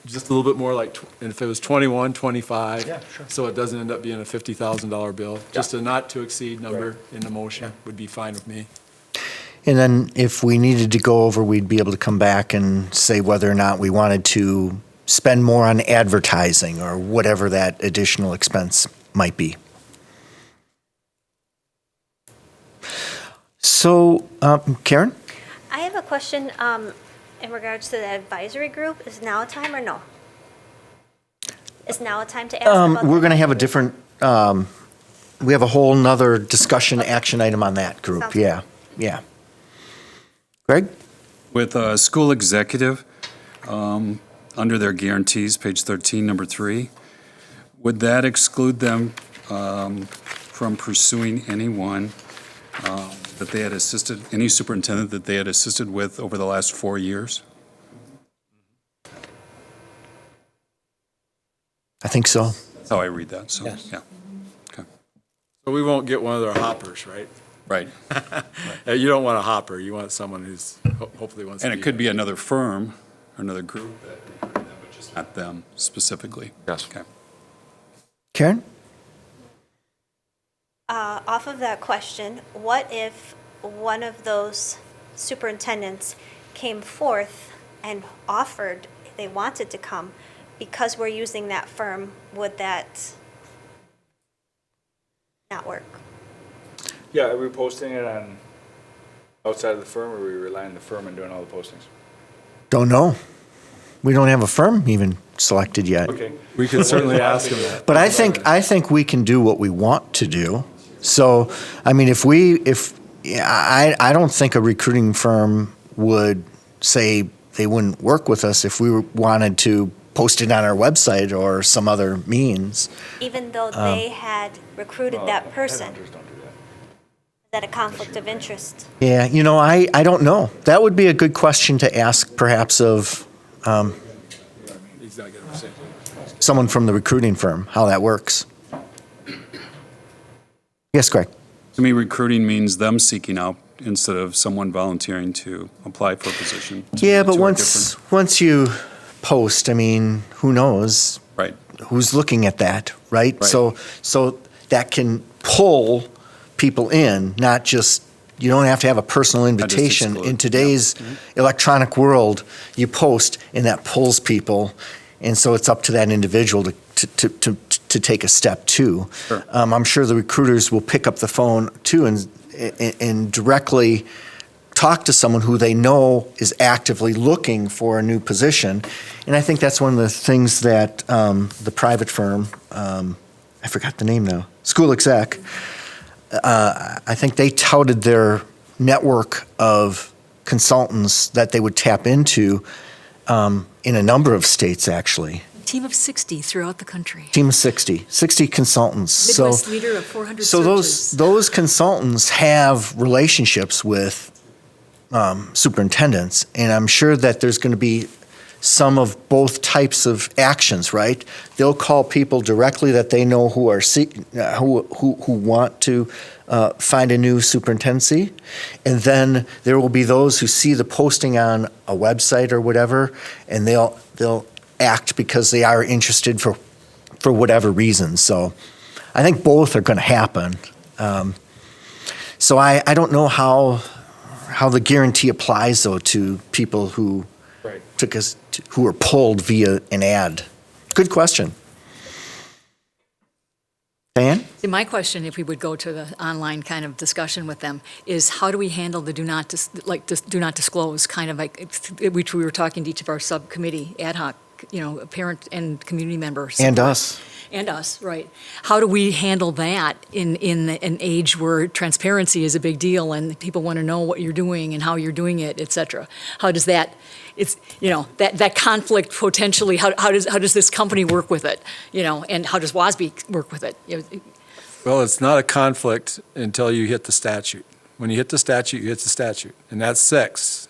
just a little bit more like, and if it was 21, 25. Yeah, sure. So it doesn't end up being a $50,000 bill. Just a not-to-exceed number in the motion would be fine with me. And then if we needed to go over, we'd be able to come back and say whether or not we wanted to spend more on advertising or whatever that additional expense might be. So, Karen? I have a question in regards to the advisory group. Is now a time or no? Is now a time to ask about We're that? going to have a different, we have a whole nother discussion action item on that group. Sounds Yeah, yeah. Greg? With a school executive, under their guarantees, page 13, number 3, would that exclude them from pursuing anyone that they had assisted, any superintendent that they had assisted with over the last 4 years? I think so. That's how I read that, so, Yes. yeah. Okay. So we won't get one of their hoppers, right? Right. You don't want a hopper. You want someone who's hopefully wants to And be. it could be another firm, or another group that recruited them, but just not them specifically. Yes. Okay. Karen? Off of that question, what if one of those superintendents came forth and offered, they wanted to come, because we're using that firm, would that not work? yeah, are we posting it on outside of the firm, or are we relying on the firm and doing all the postings? Don't know. We don't have a firm even selected yet. Okay. We could certainly ask them that. But I think we can do what we want to do. So, I mean, I don't think a recruiting firm would say they wouldn't work with us if we wanted to post it on our website or some other means. Even though they had recruited that person? Headhunters don't do that. Is that a conflict of interest? Yeah, I don't know. That would be a good question to ask perhaps of He's not getting the same thing. someone from the recruiting firm, how that works. Yes, Greg? To me, recruiting means them seeking out instead of someone volunteering to apply for a position. Yeah, but Two are once you post, I mean, who knows different. Right. who's looking at that, right? Right. So that can pull people in, not just, you don't have to have a personal just invitation. exclude. In today's electronic world, you post and that pulls people, and so it's up to that individual to take a step too. Sure. I'm sure the recruiters will pick up the phone too and directly talk to someone who they know is actively looking for a new position. And I think that's one of the things that the private firm, I forgot the name now, School Exec, I think they touted their network of consultants that they would tap into in a number of states, actually. Team of 60 throughout the country. Team of 60 consultants. Midwest leader of 400 So searches. those consultants have relationships with superintendents, and I'm sure that there's going to be some of both types of actions, right? They'll call people directly that they know who are who want to find a new superintendency, and then there will be those who see the posting on a website or whatever, and they'll act because they are interested for whatever reason. So I think both are going to happen. So I don't know how how the guarantee applies, though, to people who Right. who were pulled via an ad. Good question. Diane? See, my question, if we would go to the online kind of discussion with them, is how do we handle the do not disclose, kind of like, which we were talking to each of our subcommittee, ad hoc, parent and community members. And us. And us, right. How do we handle that in an age where transparency is a big deal and people want to know what you're doing and how you're doing it, et cetera? How does that, that conflict potentially, how does this company work with it? And how does WASB work with it? Well, it's not a conflict until you hit the statute. When you hit the statute, you hit the statute, and that's 6.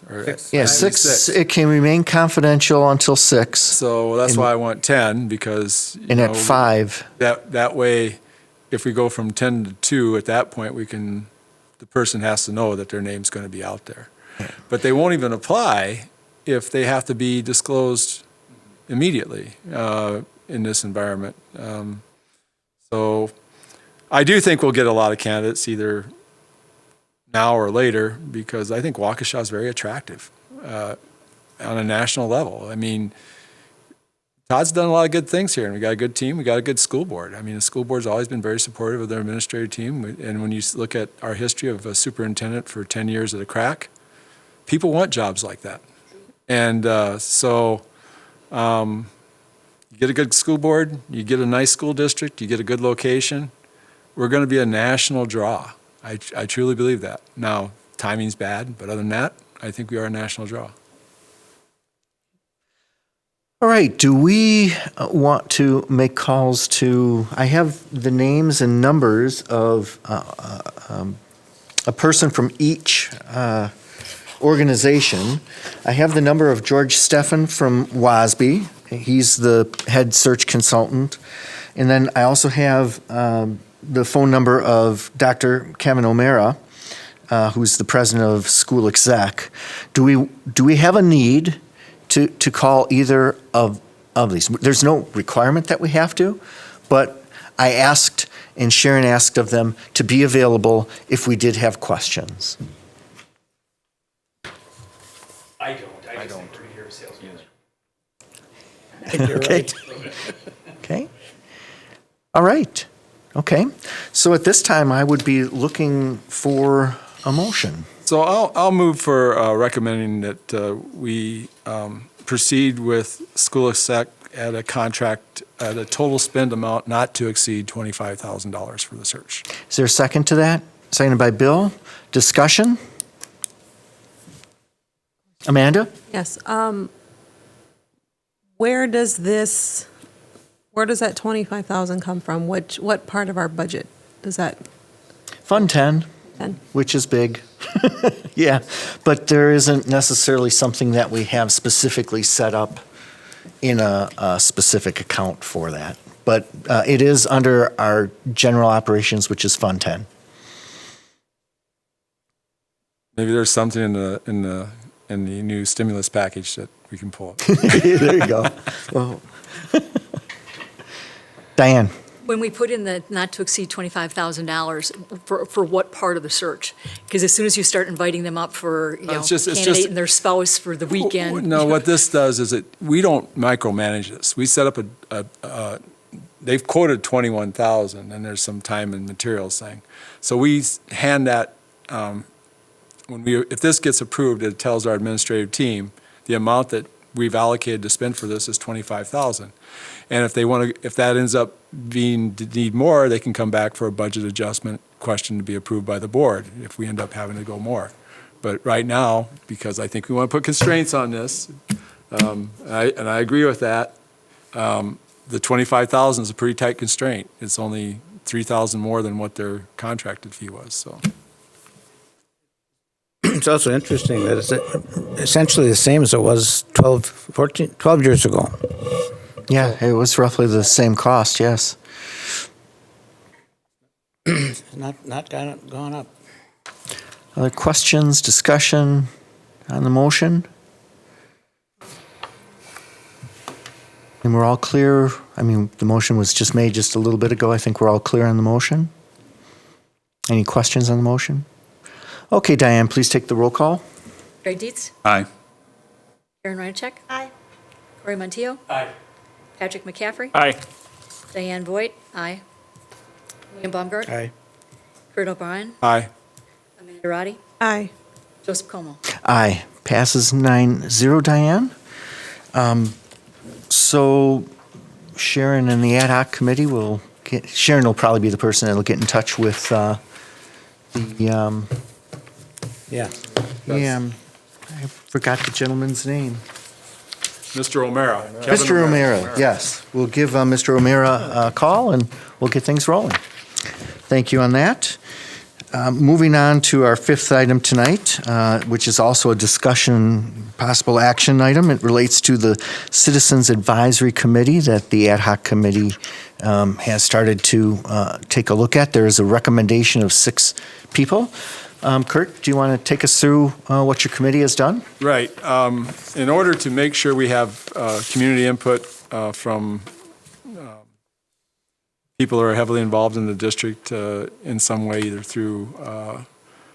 Yeah, 6, it can remain confidential until 6. So that's why I want 10, because, And at 5, that way, if we go from 10 to 2, at that point, the person has to know that their name's going to be out there. But they won't even apply if they have to be disclosed immediately in this environment. So I do think we'll get a lot of candidates either now or later, because I think Waukesha is very attractive on a national level. I mean, Todd's done a lot of good things here, and we got a good team. We got a good school board. I mean, the school board's always been very supportive of their administrative team. And when you look at our history of a superintendent for 10 years at a crack, people want jobs like that. And you get a good school board, you get a nice school district, you get a good location, we're going to be a national draw. I truly believe that. Now, timing's bad, but other than that, I think we are a national draw. All right, do we want to make calls to, I have the names and numbers of a person from each organization. I have the number of George Steffen from WASB. He's the head search consultant. And then I also have the phone number of Dr. Kevin O'Mara, who's the president of School Exec. Do we have a need to call either of these? There's no requirement that we have to, but I asked, and Sharon asked of them to be available if we did have questions. I don't. Think we're here sales manager. Okay. Okay. All right. Okay. So at this time, I would be looking for a motion. So I'll move for recommending that we proceed with School Exec at a contract at a total spend amount not to exceed $25,000 for the search. Is there a second to that? Seconded by Bill. Discussion? Amanda? Yes. Where does that 25,000 come from? What part of our budget does that? Fund 10, 10? which is big. Yeah, but there isn't necessarily something that we have specifically set up in a specific account for that. But it is under our general operations, which is Fund 10. Maybe there's something in the new stimulus package that we can pull. There you go. Well, Diane? When we put in the not to exceed $25,000, for what part of the search? Because as soon as you start inviting them up for, It's just- candidate and their spouse for the weekend. No, what this does is we don't micromanage this. We set up they've quoted 21,000, and there's some time and materials thing. So we hand that, if this gets approved, it tells our administrative team the amount that we've allocated to spend for this is 25,000. And if that ends up being to need more, they can come back for a budget adjustment question to be approved by the board if we end up having to go more. But right now, because I think we want to put constraints on this, and I agree with that, the 25,000 is a pretty tight constraint. It's only 3,000 more than what their contracted fee was, so. It's also interesting that it's essentially the same as it was 12 years ago. Yeah, it was roughly the same cost, yes. Not gone up. Other questions, discussion on the motion? And we're all clear? I mean, the motion was just made just a little bit ago. I think we're all clear on the motion. Any questions on the motion? Okay, Diane, please take the roll call. Greg Dietz. Aye. Karen Reinacek. Aye. Corey Montijo. Aye. Patrick McCaffrey. Aye. Diane Voigt. Aye. William Baumgart. Aye. Kurt O'Brien. Aye. Amanda Roddy. Aye. Joseph Como. Aye. Passes 9-0, Diane. So Sharon and the Ad Hoc Committee Sharon will probably be the person that'll get in touch with Yeah. I forgot the gentleman's name. Mr. O'Mara. Kevin Mr. O'Mara, yes. We'll give Mr. O'Mara a call, and we'll get things rolling. Thank you on that. Moving on to our fifth item tonight, which is also a discussion, possible action item. It relates to the Citizens Advisory Committee that the Ad Hoc Committee has started to take a look at. There is a recommendation of 6 people. Kurt, do you want to take us through what your committee has done? Right. In order to make sure we have community input from people who are heavily involved in the district in some way, either through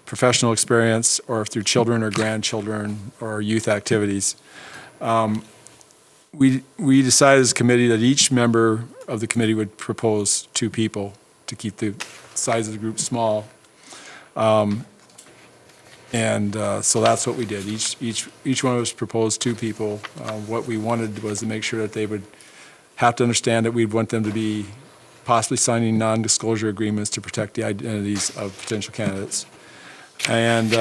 professional experience or through children or grandchildren or youth activities, we decided as a committee that each member of the committee would propose 2 people to keep the size of the group small. So that's what we did. Each one of us proposed 2 people. What we wanted was to make sure that they would have to understand that we'd want them to be possibly signing non-disclosure agreements to protect the identities of potential candidates. And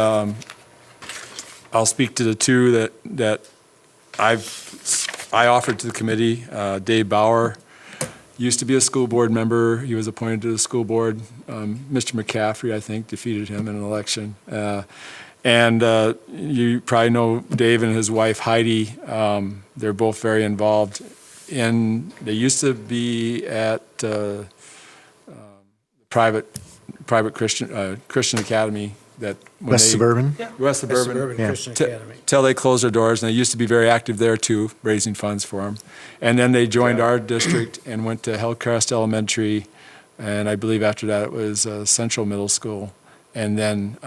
I'll speak to the 2 that I offered to the committee. Dave Bauer used to be a school board member. He was appointed to the school board. Mr. McCaffrey, I think, defeated him in an election. You probably know Dave and his wife Heidi. They're both very involved they used to be at private Christian Academy that West Suburban? West Suburban Christian Academy. till they closed their doors, and they used to be very active there too, raising funds for them. And then they joined our district and went to Hillcrest Elementary, and I believe after that it was Central Middle School, and then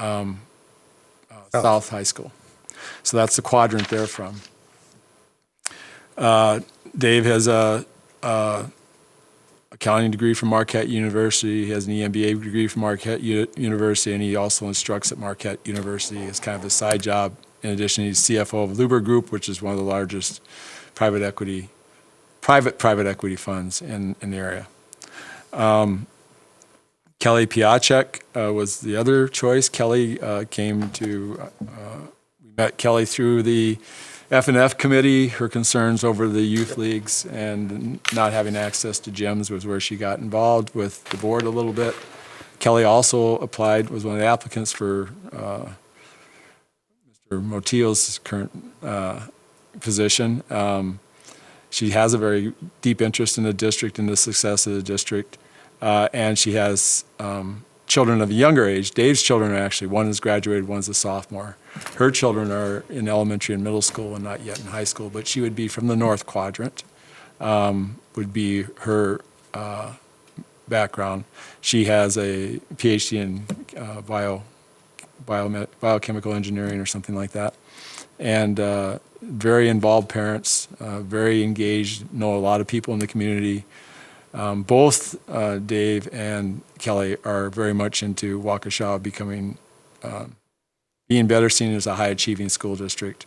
South High School. So that's the quadrant they're from. Dave has a accounting degree from Marquette University. He has an EMBA degree from Marquette University, and he also instructs at Marquette University as kind of a side job. In addition, he's CFO of Luber Group, which is one of the largest private equity funds in the area. Kelly Piacek was the other choice. Kelly we met Kelly through the F&F committee. Her concerns over the youth leagues and not having access to gyms was where she got involved with the board a little bit. Kelly also was one of the applicants for Mr. Motillo's current position. She has a very deep interest in the district and the success of the district. And she has children of a younger age. Dave's children are actually, one is graduated, one's a sophomore. Her children are in elementary and middle school and not yet in high school, but she would be from the North Quadrant, would be her background. She has a PhD in biochemical engineering or something like that. And very involved parents, very engaged, know a lot of people in the community. Both Dave and Kelly are very much into Waukesha being better seen as a high-achieving school district.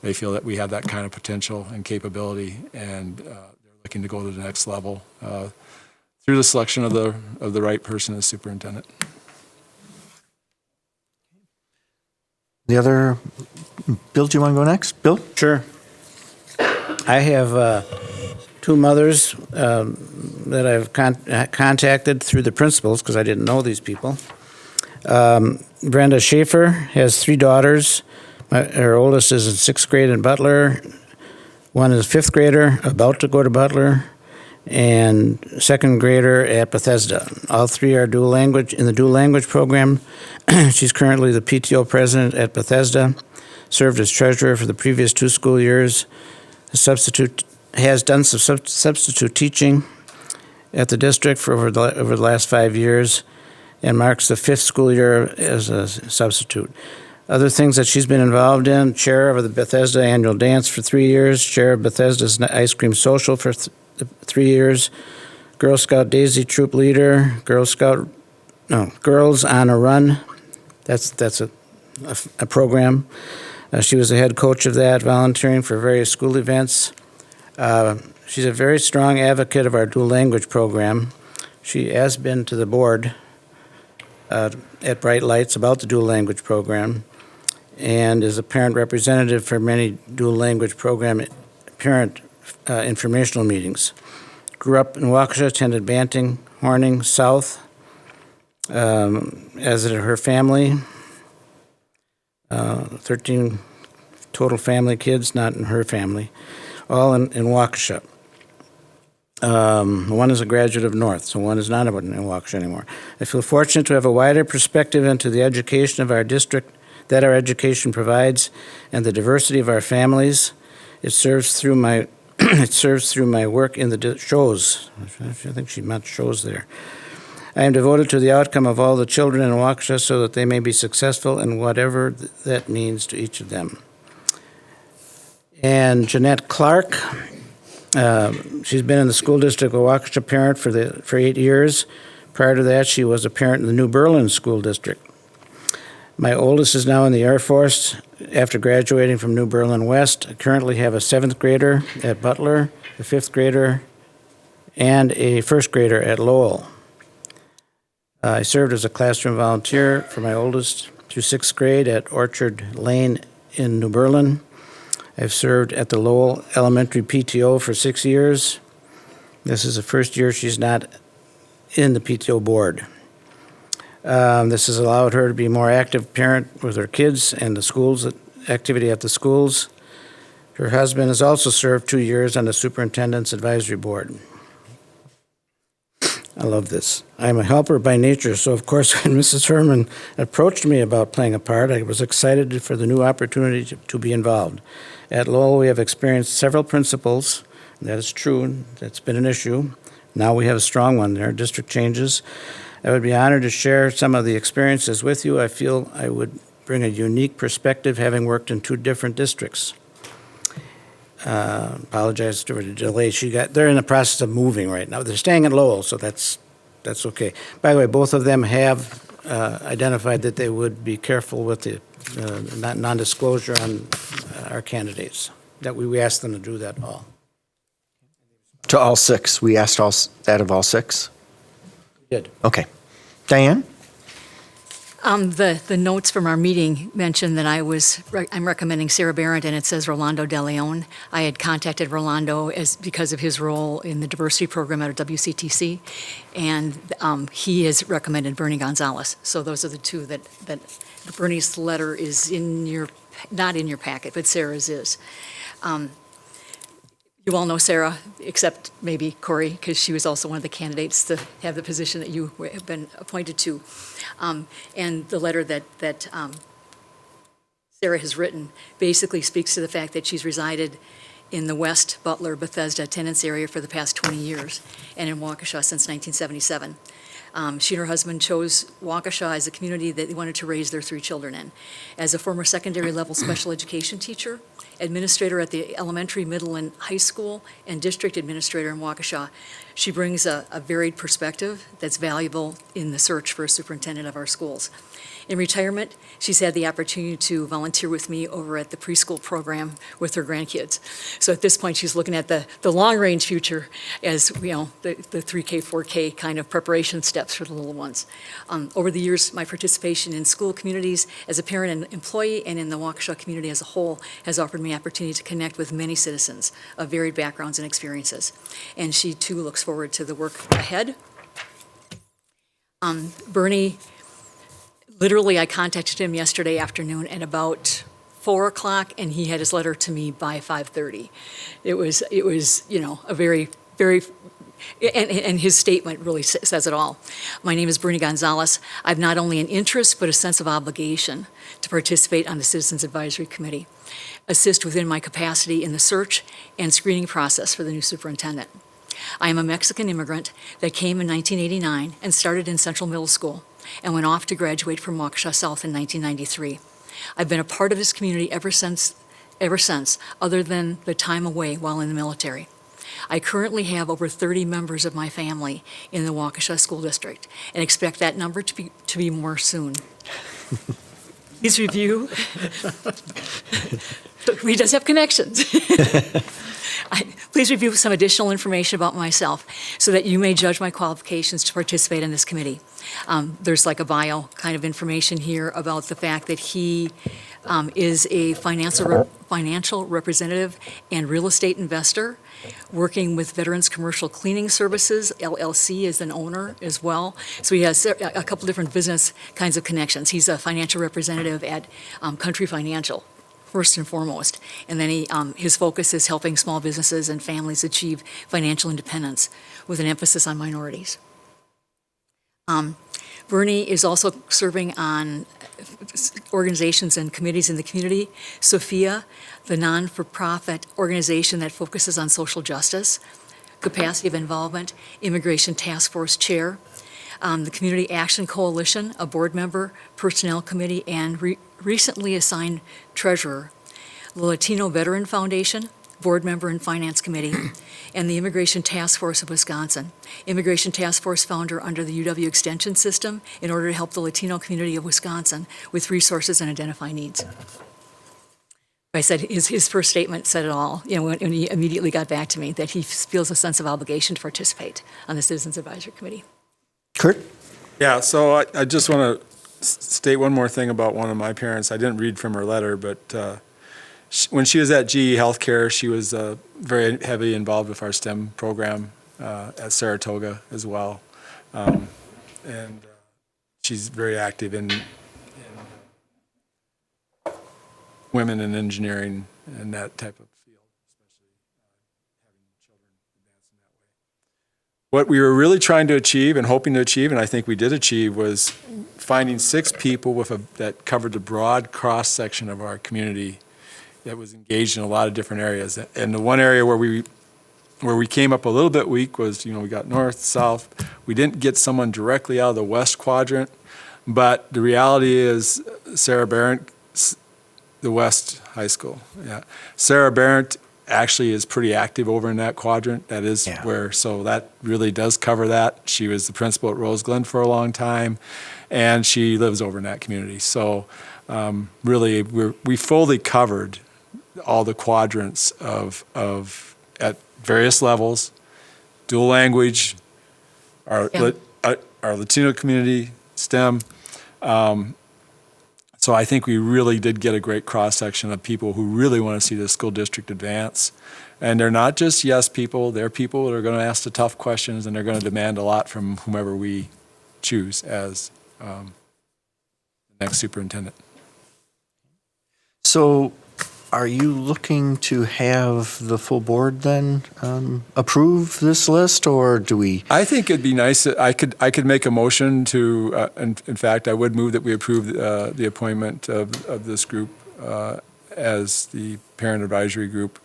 They feel that we have that kind of potential and capability, and they're looking to go to the next level through the selection of the right person as superintendent. Bill, do you want to go next? Bill? Sure. I have 2 mothers that I've contacted through the principals because I didn't know these people. Brenda Schaefer has 3 daughters. Her oldest is in 6th grade in Butler. One is a 5th grader, about to go to Butler, and 2nd grader at Bethesda. All 3 are in the dual language program. She's currently the PTO president at Bethesda, served as treasurer for the previous 2 school years, has done some substitute teaching at the district for over the last 5 years, and marks the 5th school year as a substitute. Other things that she's been involved in: chair of the Bethesda Annual Dance for 3 years, chair of Bethesda's Ice Cream Social for 3 years, Girl Scout Daisy Troop leader, Girls on a Run. That's a program. She was the head coach of that, volunteering for various school events. She's a very strong advocate of our dual language program. She has been to the board at Bright Lights about the dual language program, and is a parent representative for many dual language program parent informational meetings. Grew up in Waukesha, attended Banting, Horning, South, as did her family. 13 total family kids, not in her family, all in Waukesha. One is a graduate of North, so one is not in Waukesha anymore. I feel fortunate to have a wider perspective into the education of our district that our education provides and the diversity of our families. It serves through my work in the shows. I think she meant shows there. I am devoted to the outcome of all the children in Waukesha so that they may be successful in whatever that means to each of them. And Jeanette Clark, she's been in the school district of Waukesha parent for 8 years. Prior to that, she was a parent in the New Berlin School District. My oldest is now in the Air Force after graduating from New Berlin West. I currently have a 7th grader at Butler, a 5th grader, and a 1st grader at Lowell. I served as a classroom volunteer for my oldest through 6th grade at Orchard Lane in New Berlin. I've served at the Lowell Elementary PTO for 6 years. This is the first year she's not in the PTO board. This has allowed her to be a more active parent with her kids and the schools, activity at the schools. Her husband has also served 2 years on the Superintendent's Advisory Board. I love this. I'm a helper by nature, so of course when Mrs. Herman approached me about playing a part, I was excited for the new opportunity to be involved. At Lowell, we have experienced several principals. That is true. That's been an issue. Now we have a strong one there. District changes. I would be honored to share some of the experiences with you. I feel I would bring a unique perspective having worked in 2 different districts. Apologize for the delay. They're in the process of moving right now. They're staying in Lowell, so that's okay. By the way, both of them have identified that they would be careful with the non-disclosure on our candidates, that we asked them to do that all. To all 6, we asked that of all 6? Did. Okay. Diane? The notes from our meeting mentioned that I'm recommending Sarah Barrett, and it says Rolando De Leon. I had contacted Rolando because of his role in the diversity program at WCTC, and he has recommended Bernie Gonzalez. So those are the 2 that Bernie's letter is not in your packet, but Sarah's is. You all know Sarah, except maybe Corey, because she was also one of the candidates to have the position that you have been appointed to. And the letter that Sarah has written basically speaks to the fact that she's resided in the West Butler Bethesda attendance area for the past 20 years and in Waukesha since 1977. She and her husband chose Waukesha as a community that they wanted to raise their 3 children in. As a former secondary level special education teacher, administrator at the elementary, middle, and high school, and district administrator in Waukesha, she brings a varied perspective that's valuable in the search for a superintendent of our schools. In retirement, she's had the opportunity to volunteer with me over at the preschool program with her grandkids. So at this point, she's looking at the long-range future as, the 3K, 4K kind of preparation steps for the little ones. Over the years, my participation in school communities as a parent and employee and in the Waukesha community as a whole has offered me opportunity to connect with many citizens of varied backgrounds and experiences. And she, too, looks forward to the work ahead. Bernie, literally, I contacted him yesterday afternoon at about 4 o'clock, and he had his letter to me by 5:30. It was a very, very, and his statement really says it all. My name is Bernie Gonzalez. I have not only an interest, but a sense of obligation to participate on the Citizens Advisory Committee, assist within my capacity in the search and screening process for the new superintendent. I am a Mexican immigrant that came in 1989 and started in Central Middle School and went off to graduate from Waukesha South in 1993. I've been a part of this community ever since, other than the time away while in the military. I currently have over 30 members of my family in the Waukesha School District and expect that number to be more soon. Please review. He does have connections. Please review some additional information about myself so that you may judge my qualifications to participate in this committee. There's like a bio kind of information here about the fact that he is a financial representative and real estate investor, working with Veterans Commercial Cleaning Services, LLC, as an owner as well. So he has a couple different business kinds of connections. He's a financial representative at Country Financial, first and foremost. And then his focus is helping small businesses and families achieve financial independence with an emphasis on minorities. Bernie is also serving on organizations and committees in the community. Sophia, the non-for-profit organization that focuses on social justice, capacity of involvement, Immigration Task Force Chair, the Community Action Coalition, a board member, Personnel Committee, and recently assigned treasurer, the Latino Veteran Foundation, board member and Finance Committee, and the Immigration Task Force of Wisconsin. Immigration Task Force founder under the UW Extension System in order to help the Latino community of Wisconsin with resources and identify needs. I said his first statement said it all, when he immediately got back to me, that he feels a sense of obligation to participate on the Citizens Advisory Committee. Kurt? Yeah, so I just want to state one more thing about one of my parents. I didn't read from her letter, but when she was at GE Healthcare, she was very heavily involved with our STEM program at Saratoga as well. And she's very active in women in engineering and that type of field, especially having children advance in that way. What we were really trying to achieve and hoping to achieve, and I think we did achieve, was finding 6 people that covered the broad cross-section of our community that was engaged in a lot of different areas. And the one area where we came up a little bit weak was, we got north, south. We didn't get someone directly out of the west quadrant, but the reality is Sarah Barrett, the West High School, yeah. Sarah Barrett actually is pretty active over in that quadrant. That is where, so that really does cover that. She was the principal at Rose Glen for a long time, and she lives over in that community. So really, we fully covered all the quadrants of at various levels, dual language, our Latino community, STEM. So I think we really did get a great cross-section of people who really want to see the school district advance. And they're not just yes people, they're people that are going to ask the tough questions, and they're going to demand a lot from whomever we choose as the next superintendent. So are you looking to have the full board then approve this list, or do we? I think it'd be nice that I could make a motion to, in fact, I would move that we approve the appointment of this group as the parent advisory group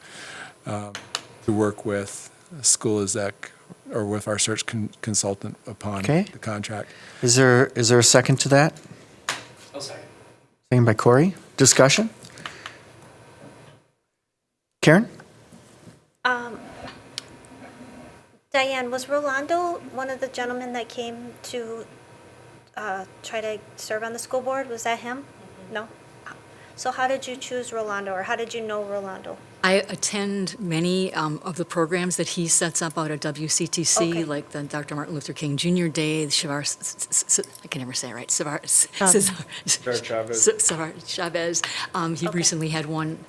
to work with school exec or with our search consultant upon the contract. Is there a second to that? I'll second. Second by Corey. Discussion? Karen? Diane, was Rolando one of the gentlemen that came to try to serve on the school board? Was that him? No? So how did you choose Rolando, or how did you know Rolando? I attend many of the programs that he sets up out at WCTC, like the Dr. Martin Luther King Jr. Day, I can never say it right, Chavez. He recently had one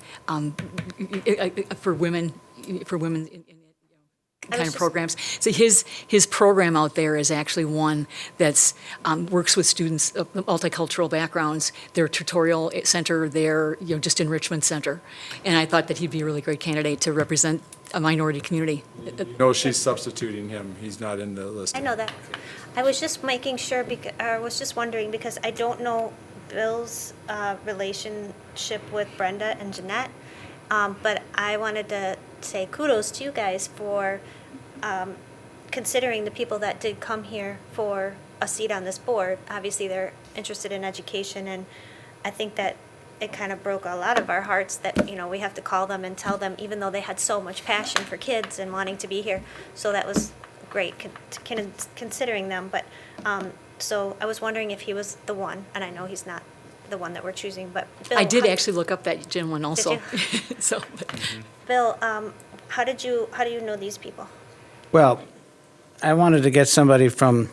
for women in kind of programs. So his program out there is actually one that's works with students of multicultural backgrounds. Their tutorial center, their just enrichment center, and I thought that he'd be a really great candidate to represent a minority community. No, she's substituting him. He's not in the list. I know that. I was just making sure, I was just wondering, because I don't know Bill's relationship with Brenda and Jeanette, but I wanted to say kudos to you guys for considering the people that did come here for a seat on this board, obviously they're interested in education, and I think that it kind of broke a lot of our hearts that, you know, we have to call them and tell them, even though they had so much passion for kids and wanting to be here. So that was great, considering them, but, so I was wondering if he was the one, and I know he's not the one that we're choosing, but Bill. I did actually look up that gentleman also. So, Bill, how do you know these people? Well, I wanted to get somebody from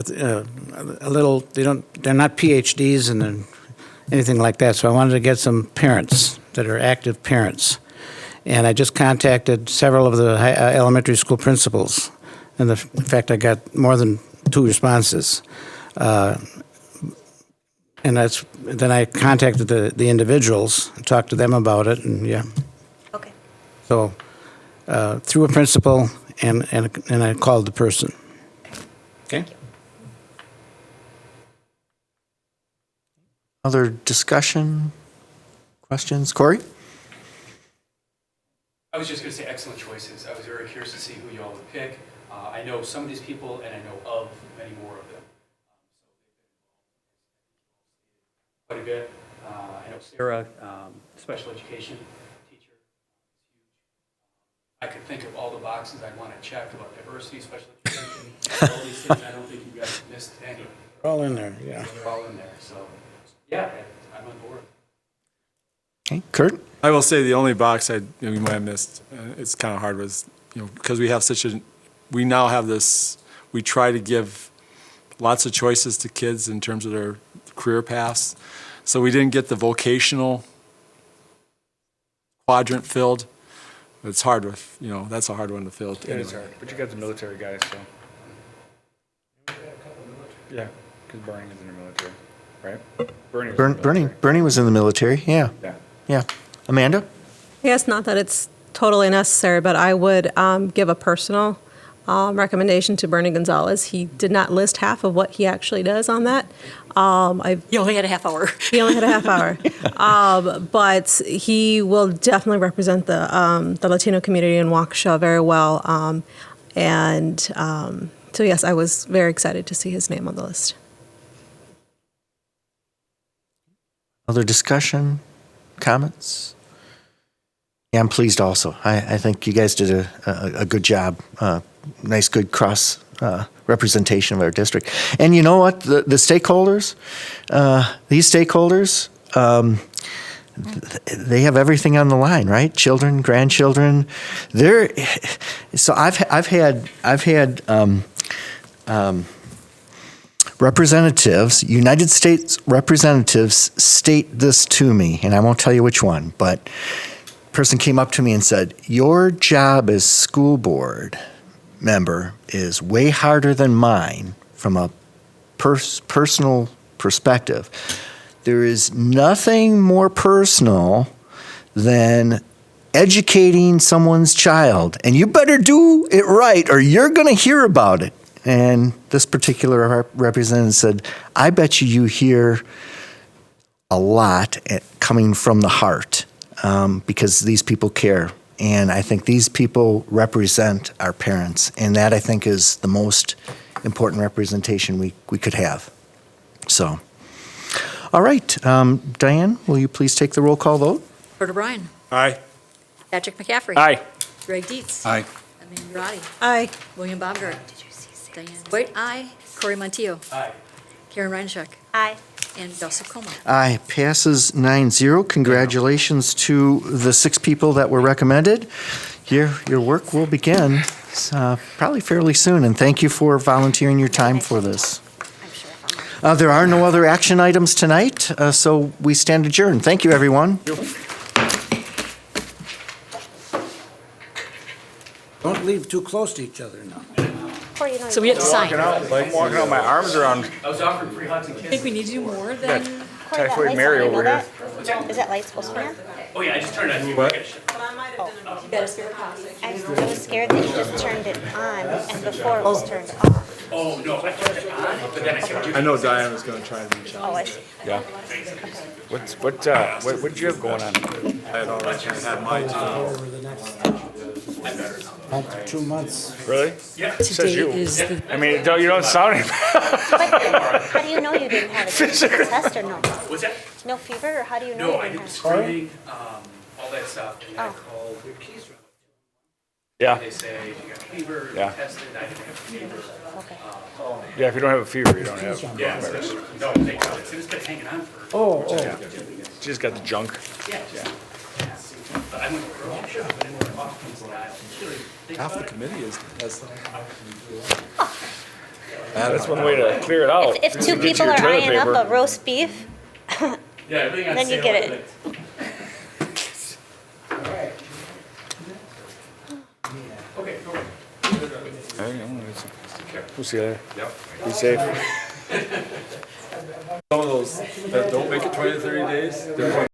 a little, they're not PhDs and anything like that, so I wanted to get some parents that are active parents. And I just contacted several of the elementary school principals, and in fact, I got more than 2 responses. And then I contacted the individuals, and talked to them about it, and yeah. Okay. So through a principal, and I called the person. Okay? Other discussion, questions? Corey? I was just going to say excellent choices. I was very curious to see who you all would pick. I know some of these people, and I know of many more of them. Quite a bit. I know Sarah, special education teacher, I could think of all the boxes I'd want to check about diversity, special education, all these things. I don't think you guys missed any. They're all in there, yeah. They're all in there. So, yeah, I'm on board. Okay, Kurt? I will say the only box we might have missed, it's kind of hard, was, because we have we now have this, we try to give lots of choices to kids in terms of their career paths. So we didn't get the vocational quadrant filled. It's hard with, that's a hard one to fill. It is hard, but you got the military guys, so. Yeah, because Bernie is in the military, right? Bernie was in the military, yeah. Yeah. Amanda? Yes, not that it's totally necessary, but I would give a personal recommendation to Bernie Gonzalez. He did not list half of what he actually does on that. you only had a half hour. He only had a half hour. But he will definitely represent the Latino community in Waukesha very well. So yes, I was very excited to see his name on the list. Other discussion, comments? Yeah, I'm pleased also. I think you guys did a good job. Nice, good cross representation of our district. And you know what? The stakeholders, these stakeholders, they have everything on the line, right? Children, grandchildren. So I've had representatives, United States representatives, state this to me, and I won't tell you which one, but a person came up to me and said, "Your job as school board member is way harder than mine from a personal perspective. There is nothing more personal than educating someone's child, and you better do it right or you're going to hear about it." And this particular representative said, "I bet you hear a lot coming from the heart because these people care. And I think these people represent our parents. And that, I think, is the most important representation we could have." So, all right. Diane, will you please take the roll call vote? Kurt O'Brien. Aye. Patrick McCaffrey. Aye. Greg Dietz. Aye. Amanda Roddy. Aye. William Baumgart. Diane White. Aye. Corey Montijo. Aye. Karen Reinschuk. Aye. And Dulce Coma. Aye. Passes 9-0. Congratulations to the 6 people that were recommended. Your work will begin probably fairly soon, and thank you for volunteering your time for this. I'm sure. There are no other action items tonight, so we stand adjourned. Thank you, everyone. Don't leave too close to each other now. So we have to sign. I'm walking out, my arms around I was offering free hugs and I think kisses. we need to do more than, Typhoid Mary over here. Is that light supposed to be on? Oh, yeah, I just turned it on. What? I was scared that you just turned it on and before it was turned off. Oh, no, I kept it on, but then I kept. I know Diane was gonna try and reach out. Oh, I see. Yeah. What did you have going on? I had already kind of had mine too. Over the next month or 2 months. Really? Yeah. Says Today you. is the, I mean, you don't sound any. How do you know you didn't have a test or no? What's that? No fever, or how do you know No, you I didn't did have? screening, all that stuff, and I Oh. called your keys from. Yeah. They say, you got fever, you Yeah. tested, I didn't have fever. Okay. Yeah, if you don't have a fever, you don't have Yeah, virus. no, thank God, it's been hanging on for. Oh. She just got the junk. Yeah. But I went to a grocery shop, and I went off, and I really think Half the about it. committee has. That's one way to clear it out. If two Get people your are toilet eyeing up paper. a roast beef, Yeah, everything on Then you sale get at it. the- Okay, go ahead. We'll see you later. Be safe. Some of those that don't make it 20 to 30 days, they're